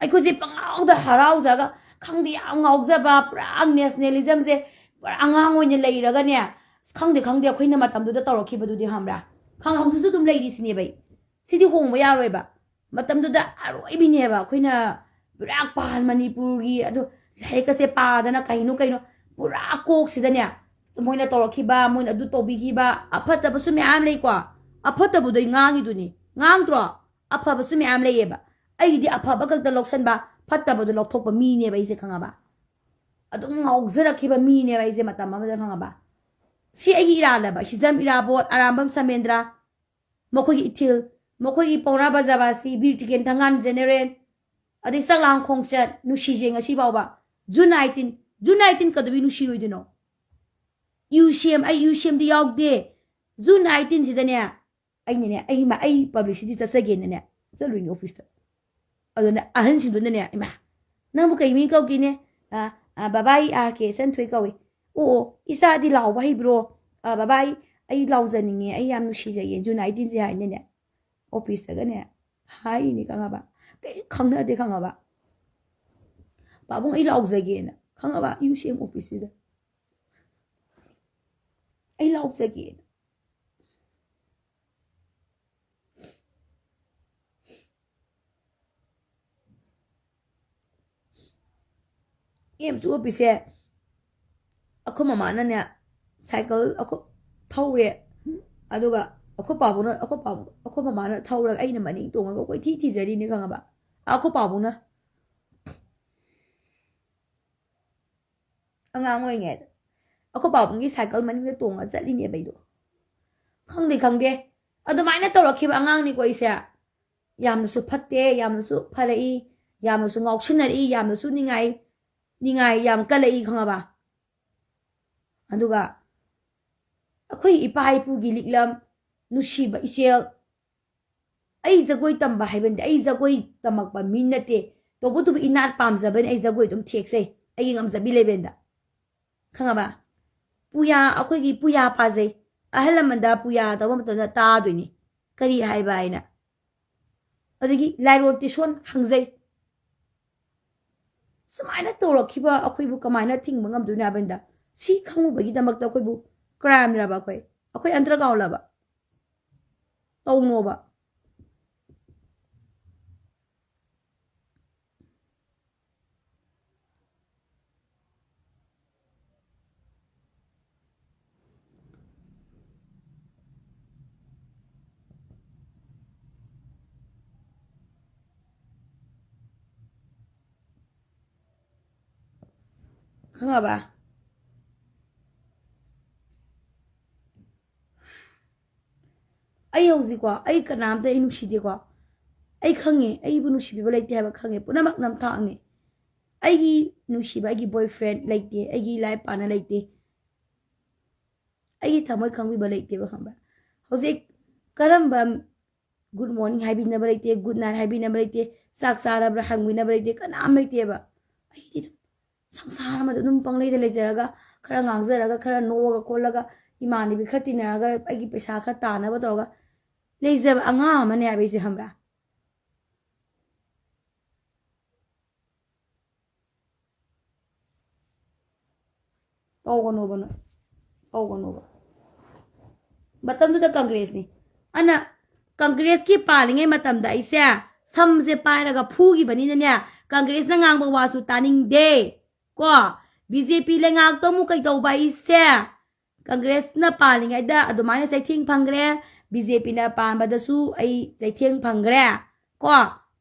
ꯑꯩꯈꯣꯏꯁꯦ ꯄꯪꯉꯥꯎꯗ ꯍꯔꯥꯎꯖꯔꯒ ꯈꯪꯗꯦ ꯌꯥꯝ ꯉꯥꯎꯖꯕ ꯄꯨꯔꯥ ꯅꯦꯁꯅꯦꯂꯤꯖꯝꯁꯦ ꯄꯨꯔꯥ ꯑꯉꯥꯡ ꯑꯣꯏꯅ ꯂꯩꯔꯒꯅꯦ ꯈꯪꯗꯦ ꯑꯩꯈꯣꯏꯅ ꯃꯇꯝꯗꯨꯗ ꯇꯧꯔꯛꯈꯤꯕꯗꯨꯗꯤ ꯈꯪꯕ꯭ꯔꯥ ꯍꯧꯖꯤꯛꯁꯨ ꯑꯗꯨꯝ ꯂꯩꯔꯤꯁꯤꯅꯦꯕ ꯁꯤꯗꯤ ꯍꯣꯡꯕ ꯌꯥꯔꯣꯏꯕ ꯃꯇꯝꯗꯨꯗ ꯑꯔꯣꯏꯕꯤꯅꯦꯕ ꯑꯩꯈꯣꯏꯅ ꯄꯨꯔꯥ ꯄꯥꯜ ꯃꯅꯤꯄꯨꯔꯒꯤ ꯑꯗꯨ ꯂꯥꯏꯔꯤꯛꯀꯁꯦ ꯄꯥꯗꯅ ꯀꯩꯅꯣ ꯄꯨꯔꯥ ꯀꯣꯛꯁꯤꯗꯅꯦ ꯃꯣꯏꯅ ꯇꯧꯔꯛꯈꯤꯕ ꯃꯣꯏꯅ ꯑꯗꯨ ꯇꯧꯕꯤꯈꯤꯕ ꯑꯐꯠꯇꯕꯁꯨ ꯃꯌꯥꯝ ꯂꯩꯀꯣ ꯑꯐꯠꯇꯕꯗꯣ ꯉꯥꯡꯉꯤꯗꯨꯅꯤ ꯉꯥꯡꯗ꯭ꯔꯣ ꯑꯐꯕꯁꯨ ꯃꯌꯥꯝ ꯂꯩꯌꯦꯕ ꯑꯩꯒꯤꯗꯤ ꯑꯐꯕ ꯈꯛꯇ ꯂꯧꯁꯟꯕ ꯐꯠꯇꯕꯗꯣ ꯂꯧꯊꯣꯛꯄ ꯃꯤꯅꯦꯕ ꯑꯩꯁꯦ ꯈꯪꯉꯕ ꯑꯗꯨꯝ ꯉꯥꯎꯖꯔꯛꯈꯤꯕ ꯃꯤꯅꯦꯕ ꯑꯩꯁꯦ ꯃꯇꯝ ꯑꯃꯗ ꯈꯪꯉꯕ ꯁꯤ ꯑꯩꯒꯤ ꯏꯔꯥꯜꯂꯕ ꯍꯤꯖꯝ ꯏꯔꯥꯕꯣꯠ ꯑꯔꯥꯝꯕꯝ ꯁꯃꯦꯟꯗ꯭ꯔ ꯃꯈꯣꯏꯒꯤ ꯏꯊꯤꯜ ꯃꯈꯣꯏꯒꯤ ꯄꯥꯎꯅꯥ ꯕ꯭ꯔꯖꯕꯥꯁꯤ ꯕꯤꯔ ꯇꯤꯀꯦꯟ ꯊꯪꯒꯥꯜ ꯖꯦꯅꯔꯦꯜ ꯑꯗꯩ ꯆꯛꯂꯥꯡꯈꯣꯡꯆꯠ ꯅꯨꯡꯁꯤꯖꯩ ꯉꯁꯤ ꯐꯥꯎꯕ ꯖꯨꯟ 18 ꯀꯩꯗꯧꯕꯩ ꯅꯨꯡꯁꯤꯔꯣꯏꯗꯣꯏꯅꯣ ꯑꯩ UCM ꯗꯤ ꯌꯥꯎꯗꯦ ꯖꯨꯟ 18 ꯁꯤꯗꯅꯦ ꯑꯩꯅꯅꯦ ꯑꯩ ꯄꯕ꯭ꯂꯤꯁꯤꯇꯤ ꯆꯠꯆꯒꯦꯅꯅꯦ ꯆꯠꯂꯨꯏꯅꯦ ꯑꯣꯐꯤꯁꯇ ꯑꯗꯨꯅ ꯑꯍꯟꯁꯤꯡꯗꯨꯅꯅꯦ ꯏꯃꯥ ꯅꯪꯕꯨ ꯀꯩ ꯃꯤ ꯀꯧꯒꯦꯅꯦ ꯕꯕꯥꯏ RK ꯁꯟꯊꯣꯏ ꯀꯧꯏ ꯑꯣ ꯏꯆꯥꯗꯤ ꯂꯥꯎꯕ ꯍꯩꯕ꯭ꯔꯣ ꯕꯕꯥꯏ ꯑꯩ ꯂꯥꯎꯖꯅꯤꯡꯉꯦ ꯑꯩ ꯌꯥꯝ ꯅꯨꯡꯁꯤꯖꯩꯌꯦ ꯖꯨꯟ 18ꯁꯦ ꯍꯥꯏꯅꯅꯦ ꯑꯣꯐꯤꯁꯇꯒꯅꯦ ꯍꯥꯏꯔꯤꯅꯦ ꯈꯪꯉꯕ ꯀꯩ ꯈꯪꯅꯗꯦ ꯈꯪꯉꯕ ꯄꯥꯕꯨꯡ ꯑꯩ ꯂꯥꯎꯖꯒꯦꯅ ꯈꯪꯉꯕ UCM ꯑꯣꯐꯤꯁꯁꯤꯗ ꯑꯩ ꯂꯥꯎꯖꯒꯦꯅ ꯑꯦꯝꯁꯨ ꯑꯣꯐꯤꯁꯁꯦ ꯑꯩꯈꯣꯏ ꯃꯃꯥꯅꯅꯦ ꯁꯥꯏꯀꯜ ꯊꯧꯔꯦ ꯑꯗꯨꯒ ꯑꯩꯈꯣꯏ ꯄꯥꯕꯨꯡꯅ ꯑꯩꯈꯣꯏ ꯃꯃꯥꯅ ꯊꯧꯔꯒ ꯑꯩꯅ ꯃꯅꯤꯡ ꯇꯣꯡꯉꯒ ꯀꯣꯏꯊꯤ ꯊꯤꯖꯔꯤꯅꯤ ꯈꯪꯉꯕ ꯑꯩꯈꯣꯏ ꯄꯥꯕꯨꯡꯅ ꯑꯉꯥꯡ ꯑꯣꯏꯔꯤꯉꯩꯗ ꯑꯩꯈꯣꯏ ꯄꯥꯕꯨꯡꯒꯤ ꯁꯥꯏꯀꯜ ꯃꯅꯤꯡꯗ ꯇꯣꯡꯉꯒ ꯆꯠꯂꯤꯅꯦꯕ ꯑꯩꯗꯣ ꯈꯪꯗꯦ ꯑꯗꯨꯃꯥꯏꯅ ꯇꯧꯔꯛꯈꯤꯕ ꯑꯉꯥꯡꯅꯤꯀꯣ ꯑꯩꯁꯦ ꯌꯥꯝꯅꯁꯨ ꯐꯠꯇꯦ ꯌꯥꯝꯅꯁꯨ ꯐꯔꯛꯏ ꯌꯥꯝꯅꯁꯨ ꯉꯥꯎꯁꯤꯟꯅꯔꯛꯏ ꯌꯥꯝꯅꯁꯨ ꯅꯤꯡꯉꯥꯏ ꯌꯥꯝ ꯀꯜꯂꯛꯏ ꯈꯪꯉꯕ ꯑꯗꯨꯒ ꯑꯩꯈꯣꯏ ꯏꯄꯥ ꯏꯄꯨꯒꯤ ꯂꯤꯛꯂꯝ ꯅꯨꯡꯁꯤꯕ ꯏꯆꯦꯜ ꯑꯩ ꯖꯒꯣꯏ ꯇꯝꯕ ꯍꯥꯏꯕꯅꯤ ꯑꯩ ꯖꯒꯣꯏ ꯇꯝꯃꯛꯄ ꯃꯤ ꯅꯠꯇꯦ ꯇꯧꯕꯇꯕꯨ ꯏꯅꯥꯠ ꯄꯥꯝꯖꯕꯅꯤ ꯑꯩ ꯖꯒꯣꯏ ꯑꯗꯨꯝ ꯊꯦꯛꯆꯩ ꯑꯩꯒꯤ ꯉꯝꯖꯕꯤ ꯂꯦꯕꯦꯟꯗ ꯈꯪꯉꯕ ꯄꯨꯌꯥ ꯑꯩꯈꯣꯏꯒꯤ ꯄꯨꯌꯥ ꯄꯥꯖꯩ ꯑꯍꯜ ꯂꯃꯟꯗ ꯄꯨꯌꯥ ꯇꯧꯕ ꯃꯇꯝꯗ ꯇꯥꯗꯣꯏꯅꯤ ꯀꯔꯤ ꯍꯥꯏꯕ ꯍꯥꯏꯅ ꯑꯗꯒꯤ ꯂꯥꯏꯔꯣꯜ ꯇꯤꯁꯣꯟ ꯈꯪꯖꯩ ꯁꯨꯃꯥꯏꯅ ꯇꯧꯔꯛꯈꯤꯕ ꯑꯩꯈꯣꯏꯕꯨ ꯀꯃꯥꯏꯅ ꯊꯤꯡꯕ ꯉꯝꯗꯣꯏꯅꯣ ꯍꯥꯏꯕꯅꯤꯗ ꯁꯤ ꯈꯪꯉꯨꯕꯒꯤꯗꯃꯛꯇ ꯑꯩꯈꯣꯏꯕꯨ ꯀ꯭ꯔꯥꯏꯝꯂꯕ ꯑꯩꯈꯣꯏ ꯑꯟꯗ꯭ꯔꯒꯥꯎꯂꯕ ꯇꯧꯅꯣꯕ ꯈꯪꯉꯕ ꯑꯩ ꯍꯧꯖꯤꯛꯀꯣ ꯑꯩ ꯀꯅꯥꯝꯇ ꯑꯩ ꯅꯨꯡꯁꯤꯗꯦꯀꯣ ꯑꯩ ꯈꯪꯉꯦ ꯑꯩꯕꯨ ꯅꯨꯡꯁꯤꯕꯤꯕ ꯂꯩꯇꯦ ꯍꯥꯏꯕ ꯈꯪꯉꯦ ꯄꯨꯝꯅꯃꯛ ꯅꯝꯊꯥꯛꯅꯦ ꯑꯩꯒꯤ ꯅꯨꯡꯁꯤꯕ ꯑꯩꯒꯤ ꯕꯣꯏꯐ꯭ꯔꯦꯟ ꯂꯩꯇꯦ ꯑꯩꯒꯤ ꯂꯥꯏꯐ ꯄꯥꯔꯠꯅꯔ ꯂꯩꯇꯦ ꯑꯩꯒꯤ ꯊꯃꯣꯏ ꯈꯪꯕꯤꯕ ꯂꯩꯇꯦꯕ ꯈꯪꯕ꯭ꯔꯥ ꯍꯧꯖꯤꯛ ꯀꯔꯝꯕ ꯒꯨꯗ ꯃꯣꯔꯅꯤꯡ ꯍꯥꯏꯕꯤꯅꯕ ꯂꯩꯇꯦ ꯒꯨꯗ ꯅꯥꯏꯠ ꯍꯥꯏꯕꯤꯅꯕ ꯂꯩꯇꯦ ꯆꯥꯛ ꯆꯥꯔꯕ꯭ꯔꯥ ꯍꯪꯕꯤꯅꯕ ꯂꯩꯇꯦ ꯀꯅꯥꯝ ꯂꯩꯇꯦꯕ ꯑꯩꯗꯤ ꯑꯗꯨꯝ ꯁꯪꯁꯥꯔ ꯑꯃꯗ ꯑꯗꯨꯝ ꯄꯪꯂꯩꯗ ꯂꯩꯖꯔꯒ ꯈꯔ ꯉꯥꯡꯖꯔꯒ ꯈꯔ ꯅꯣꯛꯑꯒ ꯈꯣꯠꯂꯒ ꯏꯃꯥꯟꯅꯕꯤ ꯈꯔ ꯇꯤꯟꯅꯔꯒ ꯑꯩꯒꯤ ꯄꯩꯁꯥ ꯈꯔ ꯇꯥꯅꯕ ꯇꯧꯔꯒ ꯂꯩꯖꯕ ꯑꯉꯥꯡ ꯑꯃꯅꯦ ꯍꯥꯏꯕ ꯑꯩꯁꯦ ꯈꯪꯕ꯭ꯔꯥ ꯇꯧꯒꯅꯣꯕ ꯃꯇꯝꯗꯨꯗ ꯀꯪꯒ꯭ꯔꯦꯁꯅꯤ ꯑꯅ ꯀꯪꯒ꯭ꯔꯦꯁꯀꯤ ꯄꯥꯜꯂꯤꯉꯩ ꯃꯇꯝꯗ ꯑꯩꯁꯦ ꯁꯝꯁꯦ ꯄꯥꯏꯔꯒ ꯐꯨꯈꯤꯕꯅꯤꯅꯅꯦ ꯀꯪꯒ꯭ꯔꯦꯁꯅ ꯉꯥꯡꯕ ꯋꯥꯁꯨ ꯇꯥꯅꯤꯡꯗꯦ ꯀꯣ ꯕꯤꯖꯦꯄꯤ ꯂꯩꯉꯥꯛꯇ ꯑꯃꯨꯛ ꯀꯩꯗꯧꯕ ꯑꯩꯁꯦ ꯀꯪꯒ꯭ꯔꯦꯁꯅ ꯄꯥꯜꯂꯤꯉꯩꯗ ꯑꯗꯨꯃꯥꯏꯅ ꯆꯩꯊꯦꯡ ꯐꯪꯈ꯭ꯔꯦ ꯕꯤꯖꯦꯄꯤꯅ ꯄꯥꯟꯕꯗꯁꯨ ꯑꯩ ꯆꯩꯊꯦꯡ ꯐꯪꯈ꯭ꯔꯦ ꯀꯣ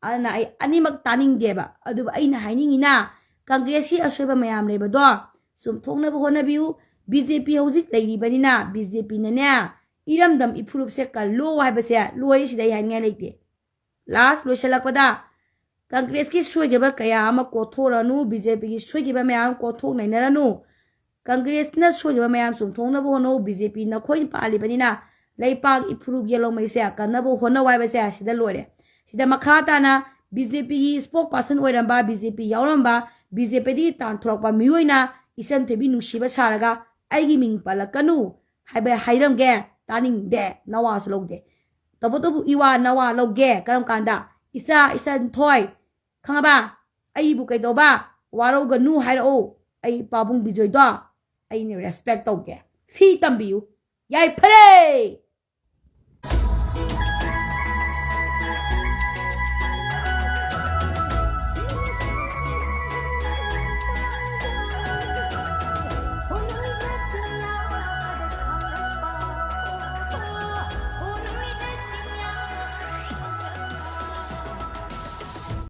ꯑꯗꯨꯅ ꯑꯩ ꯑꯅꯤꯃꯛ ꯇꯥꯅꯤꯡꯗꯦꯕ ꯑꯗꯨꯕꯨ ꯑꯩꯅ ꯍꯥꯏꯅꯤꯡꯉꯤꯅ ꯀꯪꯒ꯭ꯔꯦꯁꯀꯤ ꯑꯁꯣꯏꯕ ꯃꯌꯥꯝ ꯂꯩꯕꯗꯣ ꯆꯨꯝꯊꯣꯛꯅꯕ ꯍꯣꯠꯅꯕꯤꯌꯨ ꯕꯤꯖꯦꯄꯤ ꯍꯧꯖꯤꯛ ꯂꯩꯔꯤꯕꯅꯤꯅ ꯕꯤꯖꯦꯄꯤꯅꯅꯦ ꯏꯔꯝꯗꯝ ꯏꯐꯨꯔꯨꯞꯁꯦ ꯀꯜꯂꯣ ꯍꯥꯏꯕꯁꯦ ꯂꯣꯏꯔꯤꯁꯤꯗ ꯑꯩ ꯍꯥꯏꯅꯤꯡꯉꯥꯏ ꯂꯩꯇꯦ ꯂꯥꯁ ꯂꯣꯏꯁꯤꯜꯂꯛꯄꯗ ꯀꯪꯒ꯭ꯔꯦꯁꯀꯤ ꯁꯣꯏꯈꯤꯕ ꯀꯌꯥ ꯑꯃ ꯀꯣꯊꯣꯛꯔꯅꯨ ꯕꯤꯖꯦꯄꯤꯒꯤ ꯁꯣꯏꯈꯤꯕ ꯃꯌꯥꯝ ꯀꯣꯊꯣꯛꯅꯩꯅꯔꯅꯨ ꯀꯪꯒ꯭ꯔꯦꯁꯅ ꯁꯣꯏꯈꯤꯕ ꯃꯌꯥꯝ ꯆꯨꯝꯊꯣꯛꯅꯕ ꯍꯣꯠꯅꯧ ꯕꯤꯖꯦꯄꯤ ꯅꯈꯣꯏ ꯄꯥꯜꯂꯤꯕꯅꯤꯅ ꯂꯩꯄꯥꯛ ꯏꯐꯨꯔꯨꯞ ꯌꯦꯜꯂꯣꯡꯃꯩꯁꯦ ꯀꯟꯅꯕ ꯍꯣꯠꯅꯧ ꯍꯥꯏꯕꯁꯦ ꯁꯤꯗ ꯂꯣꯏꯔꯦ ꯁꯤꯗ ꯃꯈꯥ ꯇꯥꯅ ꯕꯤꯖꯦꯄꯤꯒꯤ ꯁ꯭ꯄꯣꯛ ꯄꯥꯔꯁꯟ ꯑꯣꯏꯔꯝꯕ ꯕꯤꯖꯦꯄꯤ ꯌꯥꯎꯔꯝꯕ ꯕꯤꯖꯦꯄꯤꯗꯒꯤ ꯇꯥꯟꯊꯣꯔꯛꯄ ꯃꯤꯑꯣꯏꯅ ꯏꯆꯟ ꯊꯣꯏꯕꯤ ꯅꯨꯡꯁꯤꯕ ꯁꯥꯔꯒ ꯑꯩꯒꯤ ꯃꯤꯡ ꯄꯜꯂꯛꯀꯅꯨ ꯍꯥꯏꯕ ꯍꯥꯏꯔꯝꯒꯦ ꯇꯥꯅꯤꯡꯗꯦ ꯅꯋꯥꯁꯨ ꯂꯧꯗꯦ ꯇꯧꯕꯇꯕꯨ ꯏꯋꯥ ꯅꯋꯥ ꯂꯧꯒꯦ ꯀꯔꯝ ꯀꯥꯟꯗ ꯏꯆꯟ ꯊꯣꯏ ꯈꯪꯉꯕ ꯑꯩꯕꯨ ꯀꯩꯗꯧꯕ ꯋꯥꯔꯧꯒꯅꯨ ꯍꯥꯏꯔꯛꯎ ꯑꯩ ꯄꯥꯕꯨꯡ ꯕꯤꯖꯣꯏꯗꯣ ꯑꯩꯅ ꯔꯦꯁꯄꯦꯛ ꯇꯧꯒꯦ ꯁꯤ ꯇꯝꯕꯤꯌꯨ ꯌꯥꯏꯐꯔꯦ